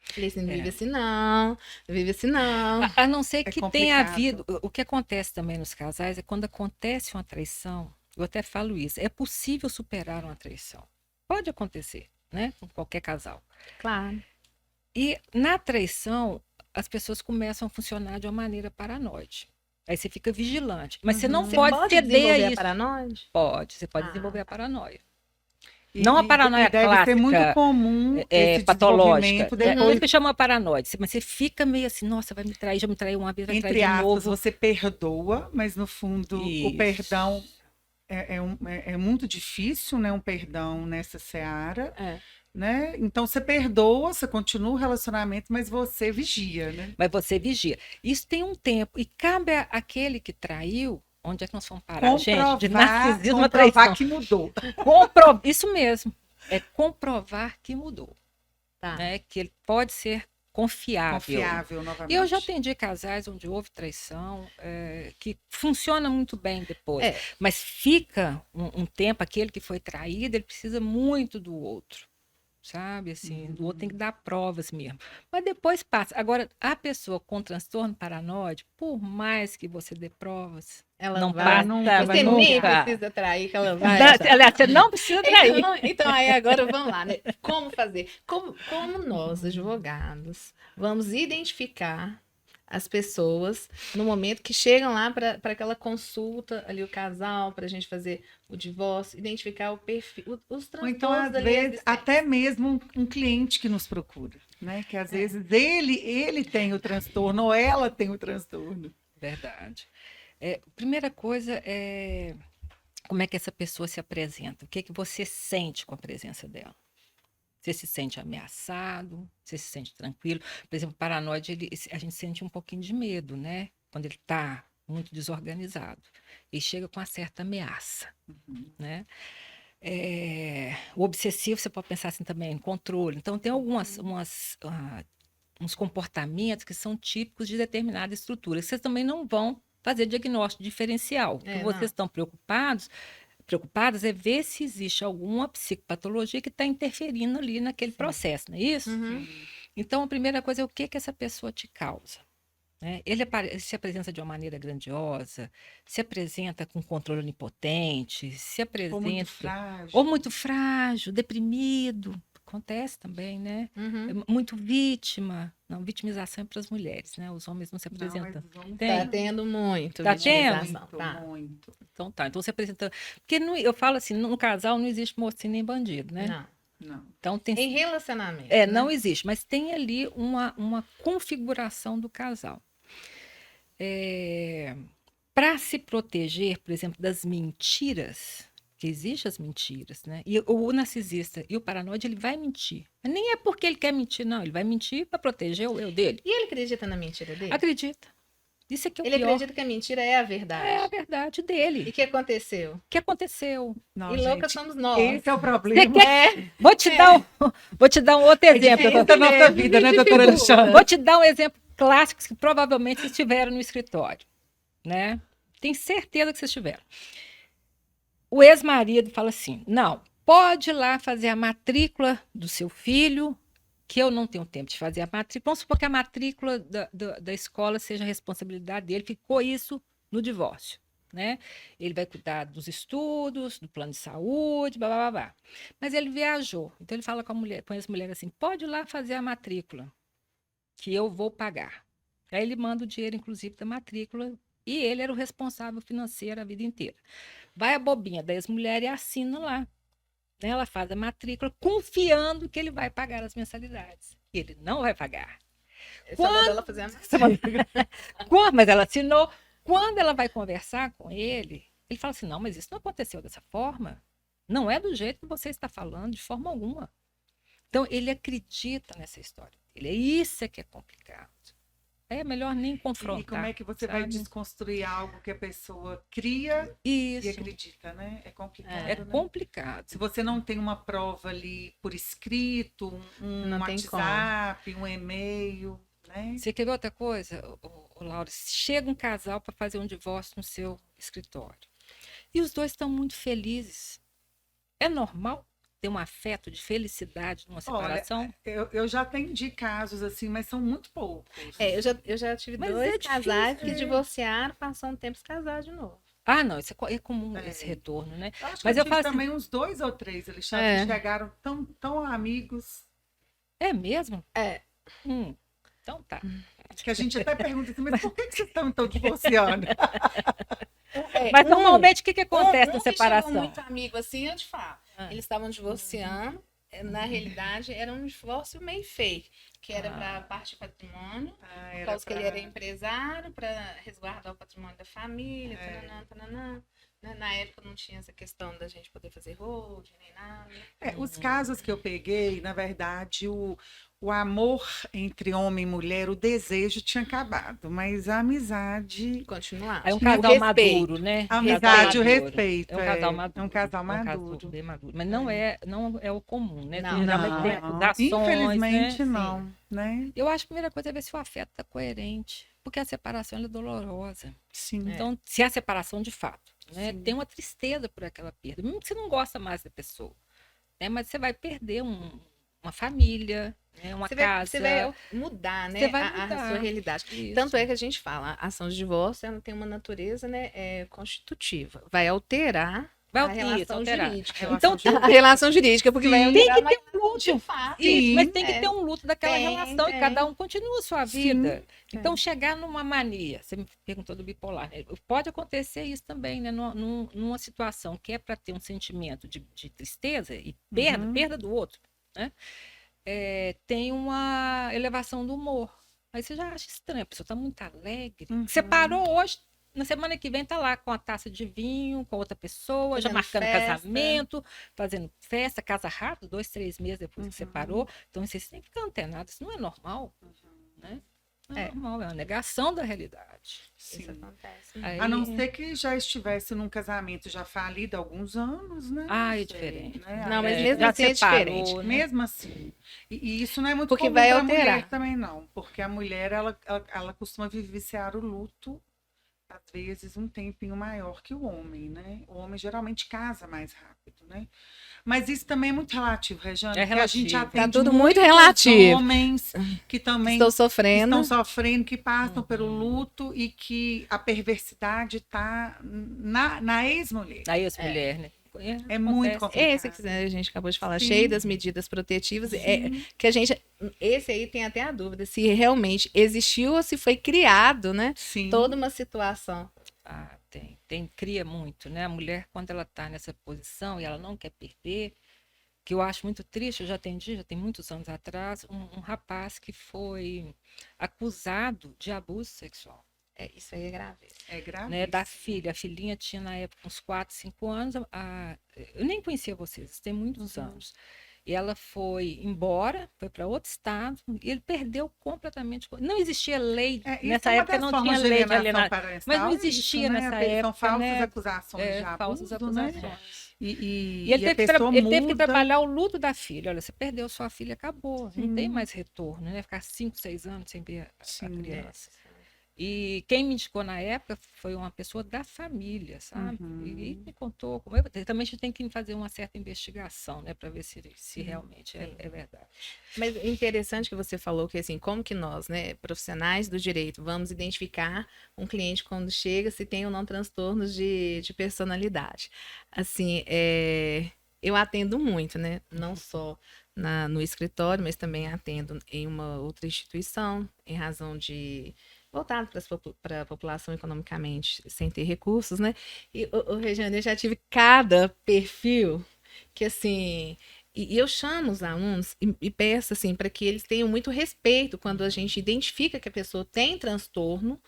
Falei assim, não vive assim não, não vive assim não. A não ser que tenha complicado. havido. O que acontece também nos casais é quando acontece uma traição, eu até falo isso, é possível superar uma traição. Pode acontecer, né? Com qualquer casal. Claro. E na traição, as pessoas começam a funcionar de uma maneira paranoide. Aí você fica vigilante. Mas você não Você pode pode ceder a desenvolver a isso. paranoia? Pode, você pode Ah. desenvolver a paranoia. E- Não a e- paranoia e deve ser clássica, muito comum esse patológica. desenvolvimento Por isso depois, que chama paranoide. Mas você fica meio assim, nossa, vai me trair, já me traiu uma vez, vai me trair entre de aspas, novo. você perdoa, mas no fundo o Isso. perdão é muito difícil, né? Um perdão nessa seara, É. né? Então você perdoa, você continua o relacionamento, mas você vigia, né? Mas você vigia. Isso tem um tempo. E cabe àquele que traiu, onde é que nós vamos parar, gente? De narcisismo a traição. Comprovar que mudou. Isso mesmo. É comprovar que mudou. Tá. Né? Que ele pode ser confiável. Confiável novamente. E eu já atendi casais onde houve traição, que funciona muito bem depois. É. Mas fica um tempo, aquele que foi traído, ele precisa muito do outro. Sabe, assim, o outro tem que dar provas mesmo. Mas depois passa. Agora, a pessoa com transtorno paranoide, por mais que você dê provas, Ela não vai, passa, nunca, Você nunca. nem precisa trair, que ela vai. Aliás, você não precisa trair. Então, aí agora vamos lá, né? Como fazer? Como nós, advogados, vamos identificar as pessoas no momento que chegam lá para aquela consulta ali, o casal, para a gente fazer o divórcio, identificar o perfil, os Ou então, transtornos às ali vezes, existentes. até mesmo um cliente que nos procura, né? Que às vezes ele tem o transtorno ou ela tem o transtorno. Verdade. Primeira coisa é como é que essa pessoa se apresenta. O que você sente com a presença dela? Você se sente ameaçado? Você se sente tranquilo? Por exemplo, o paranoide, a gente sente um pouquinho de medo, né? Quando ele está muito desorganizado. Ele chega com uma certa ameaça, né? O obsessivo, você pode pensar assim também, em controle. Então, tem uns comportamentos que são típicos de determinada estrutura. Vocês também não vão fazer diagnóstico diferencial. O que vocês estão preocupadas é ver se existe alguma psicopatologia que está interferindo ali naquele processo, não é isso? Então, a primeira coisa é o que essa pessoa te causa. Né? Ele se apresenta de uma maneira grandiosa, se apresenta com controle onipotente, se apresenta... Ou muito frágil, deprimido. Acontece também, né? Muito vítima. Não, vitimização é para as mulheres, né? Os homens não se apresentam. Tá tendo muito. Tá tendo? Muito. Então tá. Então você apresenta. Porque eu falo assim, no casal não existe mocinho nem bandido, né? Não. Não. Então tem Em relacionamento. né? não existe, mas tem ali uma configuração do casal. Para se proteger, por exemplo, das mentiras, que existem as mentiras, né? E o narcisista e o paranoide, ele vai mentir. Mas nem é porque ele quer mentir, não. Ele vai mentir para proteger o eu dele. E ele acredita na mentira dele? Acredita. Isso é que é o Ele pior. acredita que a mentira é a verdade. É a verdade E dele. o que aconteceu? O que aconteceu? Não, E louca gente, somos nós. esse é o Você problema. quer... Vou te dar um outro exemplo. É da nossa vida, né, doutora Alexandra? Vou te dar um exemplo clássico que provavelmente vocês tiveram no escritório, né? Tenho certeza que vocês tiveram. O ex-marido fala assim: não, pode ir lá fazer a matrícula do seu filho, que eu não tenho tempo de fazer a matrícula. Vamos supor que a matrícula da escola seja a responsabilidade dele, ficou isso no divórcio, né? Ele vai cuidar dos estudos, do plano de saúde, blá, blá, blá, blá. Mas ele viajou. Então ele fala com a mulher, com essa mulher assim: pode ir lá fazer a matrícula, que eu vou pagar. Aí ele manda o dinheiro, inclusive, da matrícula, e ele era o responsável financeiro a vida inteira. Vai a bobinha da ex-mulher e assina lá. Né? Ela faz a matrícula confiando que ele vai pagar as mensalidades. Ele não vai pagar. Quando ela fazer a Mas ela assinou. Quando ela vai conversar com ele, ele fala assim: não, mas isso não aconteceu dessa forma. Não é do jeito que você está falando, de forma alguma. Então, ele acredita nessa história. Isso é que é complicado. É melhor nem confrontar. E como é que você vai sabe? desconstruir algo que a pessoa cria Isso. e acredita, né? É complicado, É né? complicado. Se você não tem uma prova ali por escrito, um Não tem WhatsApp, um e-mail, né? Você quer ver outra coisa, Laura? Chega um casal para fazer um divórcio no seu escritório. E os dois estão muito felizes. É normal ter um afeto de felicidade numa separação? Eu já atendi casos assim, mas são muito poucos. Eu já tive Mas dois é difícil, casais que né? divorciaram, passou um tempo se casaram de novo. Ah, não, isso é comum, É. esse retorno, né? Eu acho Mas que eu eu tive falo assim, também uns 2 ou 3, Alexandre, É. que chegaram tão amigos, é mesmo? É. Então tá. que a gente até pergunta assim, mas por que vocês estão divorciando? Mas normalmente o que acontece na que chegou separação? muito amigo assim, eu te falo. Eles estavam divorciando. Na realidade, era um divórcio meio fake, que era para parte do patrimônio, por causa que ele era empresário, para resguardar o patrimônio da família, tananã. Na época não tinha essa questão da gente poder fazer holding, nem nada. Os casos que eu peguei, na verdade, o amor entre homem e mulher, o desejo tinha acabado, mas a amizade... Continuar. É um O casal respeito. maduro, né? A Um casal amizade, o maduro. respeito. É um casal maduro. É um casal maduro. bem maduro. Mas não é o comum, né? Não, Geralmente tem acusações, infelizmente né? não, né? Eu acho que a primeira coisa é ver se o afeto está coerente, porque a separação ela é dolorosa. Sim. Então, se é a separação de fato, né? Sim. Tem uma tristeza por aquela perda, mesmo que você não gosta mais da pessoa, né? Mas você vai perder uma família, né? Uma casa. Você vai mudar, né? Você vai a mudar. sua realidade. Isso. Tanto é que a gente fala, a ação de divórcio ela tem uma natureza, né, constitutiva. Vai alterar a relação alterar. jurídica. Então, A relação jurídica, porque vai tem alterar que ter um luto. de fato. Isso, mas Sim, tem que ter um luto daquela Tem, relação e tem. cada um continua a sua vida. Sim, Então, chegar numa mania, você me perguntou do bipolar, né? Pode acontecer isso também, né? Numa situação que é para ter um sentimento de tristeza e perda do outro, né? Tem uma elevação do humor. Aí você já acha estranho, a pessoa está muito alegre. Separou hoje, na semana que vem tá lá com a taça de vinho, com outra pessoa, já Fazendo marcando festa. casamento, fazendo festa, casa rápido, 2, 3 meses depois que separou. Então, vocês têm que ficar antenados. Isso não é normal, né? Não é normal, é uma negação da realidade. Isso sim. acontece. Aí- A não ser que já estivesse num casamento já falido há alguns anos, né? Ah, é Sei, diferente. né? Não, mas Aí, mesmo já assim é separou, diferente. né? mesmo assim. E isso não é muito Porque comum vai pra alterar. mulher também, não. Porque a mulher, ela costuma vivenciar o luto, às vezes, um tempinho maior que o homem, né? O homem geralmente casa mais rápido, né? Mas isso também é muito relativo, Rejane. É porque a gente relativo. atende Tá tudo muito muitos relativo. homens que também Estou sofrendo. estão sofrendo, que passam pelo luto e que a perversidade está na ex-mulher. Aí essa mulher, né? É muito Acontece. complicado. Esse que a gente acabou de falar, Sim. cheio das medidas protetivas, que a gente, esse aí tem até a dúvida se realmente existiu ou se foi criado, né? Sim. Toda uma situação. Ah, cria muito, né? A mulher, quando ela está nessa posição e ela não quer perder, que eu acho muito triste, eu já atendi, já tem muitos anos atrás, um rapaz que foi acusado de abuso sexual. Isso aí é grave. É grave. Né, da filha. A filhinha tinha na época uns 4, 5 anos. Eu nem conhecia vocês, tem muitos anos. E ela foi embora, foi para outro estado, e ele perdeu completamente. Não existia lei. Nessa época não tinha lei de alienação. Mas não existia nessa época. São falsas acusações de abuso, falsas acusações. Né? E ele teve que muda. trabalhar o luto da filha. Olha, você perdeu sua filha, acabou. Não tem mais retorno, né? Ficar 5, 6 anos sem ver a criança. E quem me indicou na época foi uma pessoa da família, sabe? E me contou. Também a gente tem que fazer uma certa investigação, né? Para ver se realmente é verdade. Mas é interessante que você falou que, assim, como que nós, né, profissionais do direito, vamos identificar um cliente quando chega, se tem ou não transtornos de personalidade. Assim, eu atendo muito, né? Não só no escritório, mas também atendo em uma outra instituição, em razão de voltado para a população economicamente sem ter recursos, né? E, Regiane, eu já tive cada perfil que, assim... E eu chamo os alunos e peço, assim, para que eles tenham muito respeito quando a gente identifica que a pessoa tem transtorno,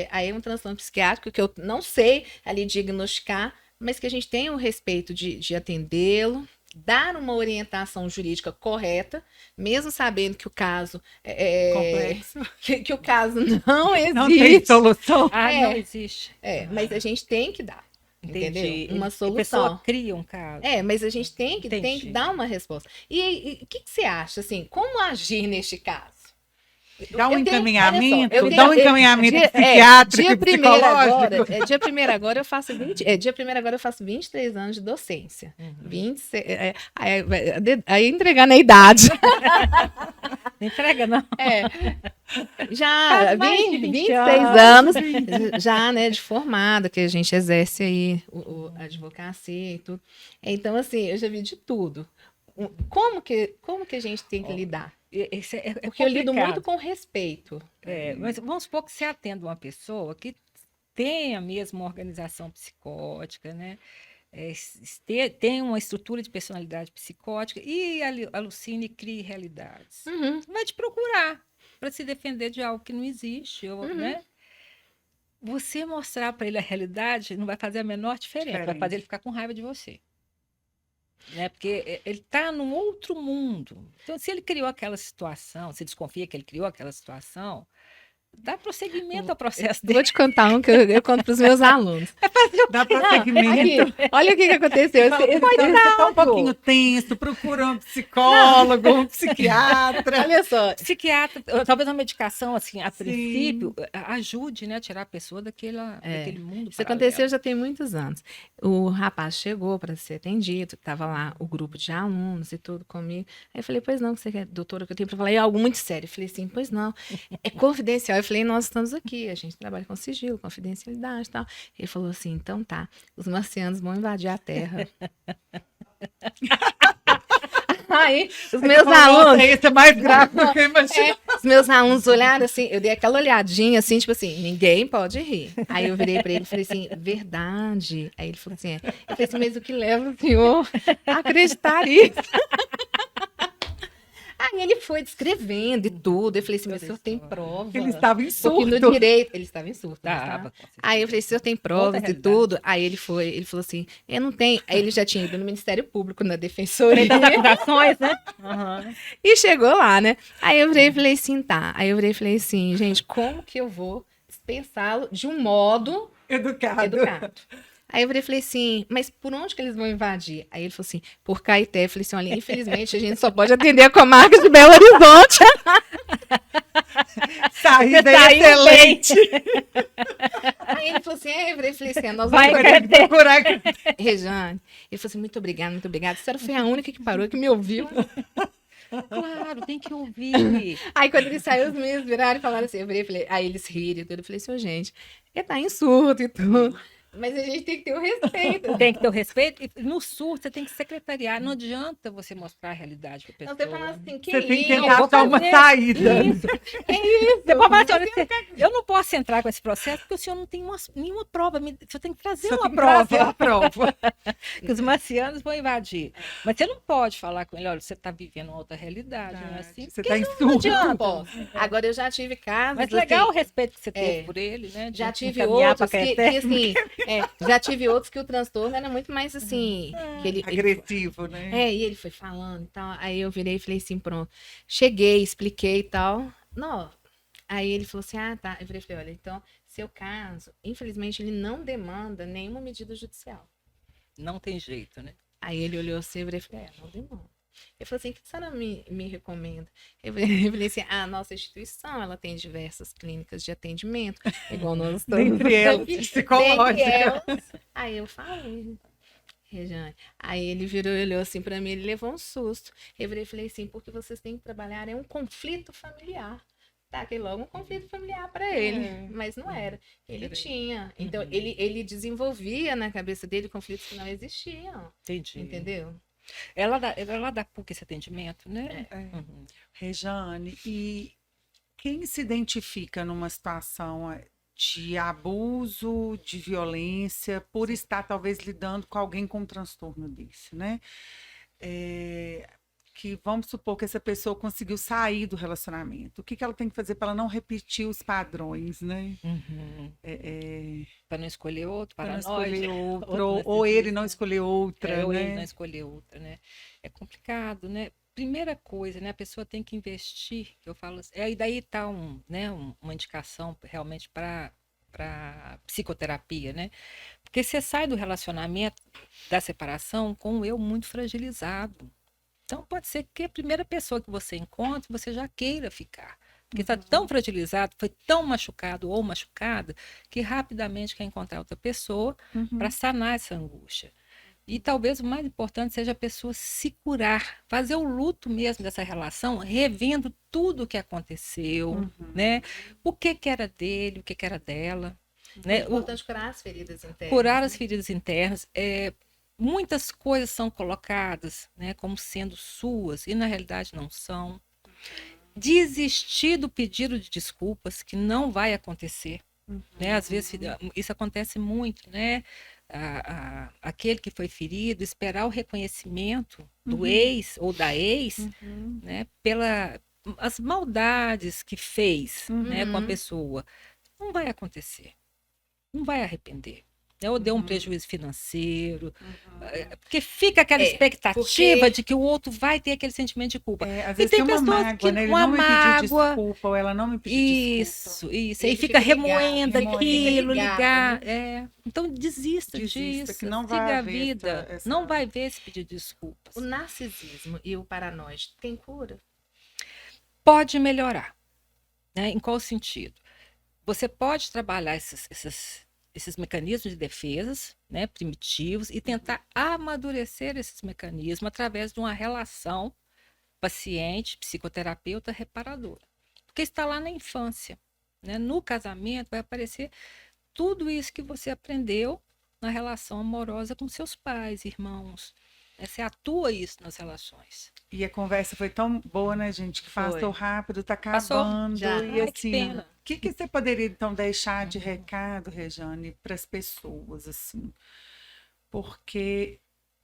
aí é um transtorno psiquiátrico que eu não sei ali diagnosticar, mas que a gente tenha o respeito de atendê-lo, dar uma orientação jurídica correta, mesmo sabendo que o caso complexo, que o caso não existe. Não tem solução. Não existe. Mas a gente tem que dar. Entendeu? Uma solução. A pessoa cria um caso. Mas a gente tem que dar uma resposta. E o que você acha, assim, como agir neste caso? Dá um encaminhamento, psiquiátrico e psicológico. Dia 1º agora eu faço 23 anos de docência. 26, aí entregar na idade. Não entrega, não. Já 26 anos, já, né, de formada, que a gente exerce aí a advocacia e tudo. Então, assim, eu já vi de tudo. Como que a gente tem que lidar? Porque eu lido muito com respeito. Mas vamos supor que você atenda uma pessoa que tem a mesma organização psicótica, né? Tem uma estrutura de personalidade psicótica e alucina e cria realidades. Vai te procurar para se defender de algo que não existe, né? Você mostrar para ele a realidade não vai fazer a menor diferença, vai fazer ele ficar com raiva de você. Né? Porque ele está num outro mundo. Então, se ele criou aquela situação, se desconfia que ele criou aquela situação, dá prosseguimento ao processo dele. Vou te contar um que eu conto para os meus alunos. Dá prosseguimento. Aqui, olha o que aconteceu. Você está um pouquinho tenso, procura um psicólogo, um psiquiatra. Olha só, psiquiatra, talvez uma medicação, assim, a princípio, ajude, né, a tirar a pessoa daquele mundo. Isso aconteceu já tem muitos anos. O rapaz chegou para ser atendido, estava lá o grupo de alunos e tudo comigo. Aí eu falei, pois não, você quer, doutora, que eu tenho para falar? É algo muito sério. Eu falei assim, pois não, é confidencial. Eu falei, nós estamos aqui, a gente trabalha com sigilo, confidencialidade e tal. Ele falou assim, então tá, os marcianos vão invadir a Terra. Aí, os meus alunos... Isso é mais grave do que eu imaginei. Os meus alunos olharam assim, eu dei aquela olhadinha assim, tipo assim, ninguém pode rir. Aí eu virei para ele e falei assim, verdade. Aí ele falou assim, eu falei assim, mas o que leva o senhor a acreditar nisso? Aí ele foi descrevendo e tudo. Eu falei assim, mas o senhor tem prova? Ele estava em surto. Porque no direito... Ele estava em surto. Aí eu falei, o senhor tem provas e tudo? Aí ele falou assim, eu não tenho. Aí ele já tinha ido no Ministério Público, na Defensoria. Das acusações, né? E chegou lá, né? Aí eu virei e falei assim, tá. Aí eu virei e falei assim, gente, como que eu vou dispensá-lo de um modo educado? Aí eu falei assim, mas por onde que eles vão invadir? Aí ele falou assim, por Caeté. Eu falei assim, olha, infelizmente a gente só pode atender a comarca de Belo Horizonte. Saída excelente. Aí ele falou assim, eu falei assim, nós vamos procurar. Regiane, ele falou assim, muito obrigada, muito obrigada. A senhora foi a única que parou, que me ouviu. Claro, tem que ouvir. Aí quando ele saiu, os meninos viraram e falaram assim, falei, aí eles riram e tudo. Eu falei assim, gente, ele tá em surto e tudo. Mas a gente tem que ter o respeito. Tem que ter o respeito. E no surto, você tem que secretariar. Não adianta você mostrar a realidade para a Não, pessoa. você fala assim, que Você tem que isso? tentar vou dar uma fazer saída. Isso. É isso. Você pode falar assim, olha, eu não posso entrar com esse processo porque o senhor não tem nenhuma prova. O senhor tem que trazer Você uma tem que prova trazer a prova. que os marcianos vão invadir. Mas você não pode falar com ele, olha, você está vivendo uma outra realidade, não é assim? Você Porque está em não surto. adianta. Posso. Agora, eu já tive casos. Mas legal o assim, respeito que você teve é. por ele, né? de Já tive encaminhar pra outros que Caeté. assim, já tive outros que o transtorno era muito mais assim, que ele Agressivo, né? e ele foi falando e tal. Aí eu virei e falei assim, pronto. Cheguei, expliquei e tal. Não. Aí ele falou assim, ah, tá. Eu virei e falei, olha, então, seu caso, infelizmente, ele não demanda nenhuma medida judicial. Não tem jeito, né? Aí ele olhou assim, eu virei e falei, não demanda. Ele falou assim, o que a senhora me recomenda? Eu falei assim, a nossa instituição, ela tem diversas clínicas de atendimento, igual nós estamos Dentre elas, aqui, psicológica. dentre elas. Aí eu falei, Rejane. Aí ele virou e olhou assim pra mim, ele levou um susto. Eu virei e falei assim, porque vocês têm que trabalhar é um conflito familiar. Taquei logo um conflito familiar para ele, mas não era. Ele tinha. Então, ele desenvolvia na cabeça dele conflitos que não existiam. Entendi. Entendeu? Ela dá PUC esse atendimento, né? Uhum. Rejane, e quem se identifica numa situação de abuso, de violência, por estar talvez lidando com alguém com um transtorno desse, né? Que vamos supor que essa pessoa conseguiu sair do relacionamento. O que ela tem que fazer para ela não repetir os padrões, né? Para não escolher outro, Para não paranoide. escolher outro, Outro ou ele não narcisista. escolher outra, Ou né? ele não escolher outra, né? É complicado, né? Primeira coisa, né? A pessoa tem que investir, que eu falo assim, e daí tá uma indicação realmente para psicoterapia, né? Porque você sai do relacionamento, da separação, com o eu muito fragilizado. Então, pode ser que a primeira pessoa que você encontre, você já queira ficar. Porque está tão fragilizado, foi tão machucado ou machucada, que rapidamente quer encontrar outra pessoa para sanar essa angústia. E talvez o mais importante seja a pessoa se curar, fazer o luto mesmo dessa relação, revendo tudo o que aconteceu, né? O que era dele, o que era dela. É Né? importante curar as feridas internas. Curar as feridas internas. Muitas coisas são colocadas, né, como sendo suas e na realidade não são. Desistir do pedido de desculpas, que não vai acontecer. Né? Às vezes isso acontece muito, né? Aquele que foi ferido, esperar o reconhecimento do ex ou da ex, né, as maldades que fez, né, com a pessoa. Não vai acontecer. Não vai arrepender. Ou deu um prejuízo financeiro, porque fica aquela expectativa de que o outro vai ter aquele sentimento de culpa. Às vezes tem uma mágoa, né? Ele não me pediu desculpa, ou ela não me pediu desculpa. Isso. Aí fica remoendo aquilo, ligar. Então desista disso, que não siga vai a haver vida. Não vai ver esse pedido de desculpas. O narcisismo e o paranoide tem cura? Pode melhorar. Né? Em qual sentido? Você pode trabalhar esses mecanismos de defesas, né, primitivos, e tentar amadurecer esses mecanismos através de uma relação paciente, psicoterapeuta, reparadora. Porque está lá na infância. Né? No casamento vai aparecer tudo isso que você aprendeu na relação amorosa com seus pais, irmãos. Né? Você atua isso nas relações. E a conversa foi tão boa, né, gente? Que passou rápido, tá acabando. Já. E Ai, que assim, pena. o que você poderia, então, deixar de recado, Rejane, para as pessoas, assim? Porque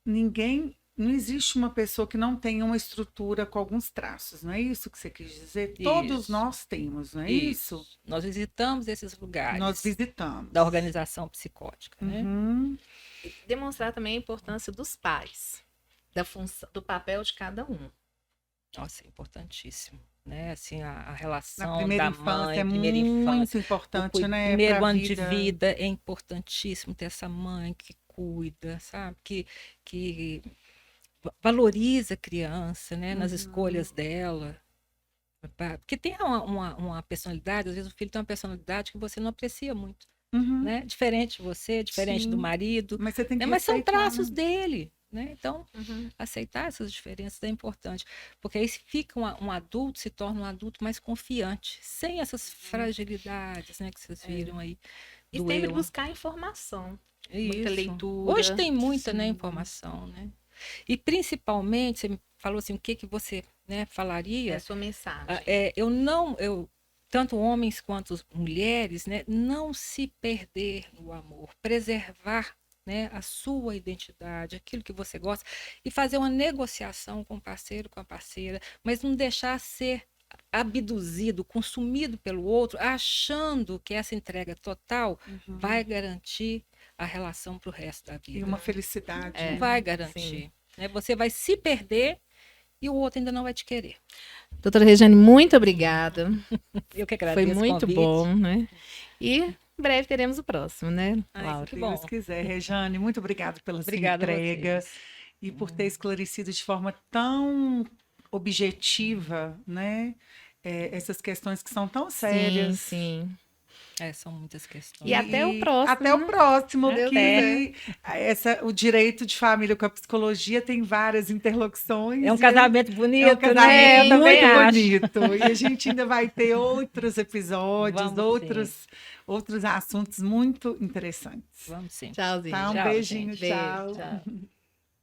não existe uma pessoa que não tenha uma estrutura com alguns traços, não é isso que você quis dizer? Todos Isso. nós temos, não é isso? Nós visitamos esses lugares. Nós visitamos. Da organização psicótica, né? E demonstrar também a importância dos pais, da função, do papel de cada um. Nossa, é importantíssimo. Né? Assim, a relação Na primeira da infância mãe, é primeira muito infância. importante, né? Primeiro pra ano de vida é importantíssimo ter essa mãe que cuida, sabe? Que valoriza a criança, né? Nas escolhas dela. Porque tem uma personalidade, às vezes o filho tem uma personalidade que você não aprecia muito. Né? Diferente de você, diferente do marido. Mas você tem que Mas são aceitar, traços né? dele. Né? Então, aceitar essas diferenças é importante. Porque aí se fica um adulto, se torna um adulto mais confiante, sem essas fragilidades, né, que vocês viram aí. E do sempre eu. buscar informação. muita Isso. leitura. Hoje tem muita, né, Sim. informação, né? E principalmente, você me falou assim, o que que você, né, É falaria? a sua mensagem. Tanto homens quanto mulheres, né, não se perder no amor, preservar, né, a sua identidade, aquilo que você gosta, e fazer uma negociação com o parceiro, com a parceira, mas não deixar ser abduzido, consumido pelo outro, achando que essa entrega total vai garantir a relação para o resto da E vida. uma felicidade. É. Não né? vai garantir. Né? Você vai se perder e o outro ainda não vai te querer. Doutora Regiane, muito obrigada. Eu que Foi agradeço o muito convite. bom, né? E em breve teremos o próximo, né, Ai, Laura? que Se bom. Deus quiser. Rejane, muito obrigada pela sua Obrigada a entrega vocês. e por ter esclarecido de forma tão objetiva, né? Essas questões que são tão sérias. Sim. São muitas questões. E até o próximo, Até o né? próximo, Deus que o direito de família com a psicologia tem várias interlocuções. É um e casamento bonito, é um casamento né? Eu também muito acho. bonito. E a gente ainda vai ter outros episódios, Vamos outros assuntos muito interessantes. Vamos sim. Tchauzinho. Tá? Um Tchau, beijinho, gente. Beijo, tchau. tchau.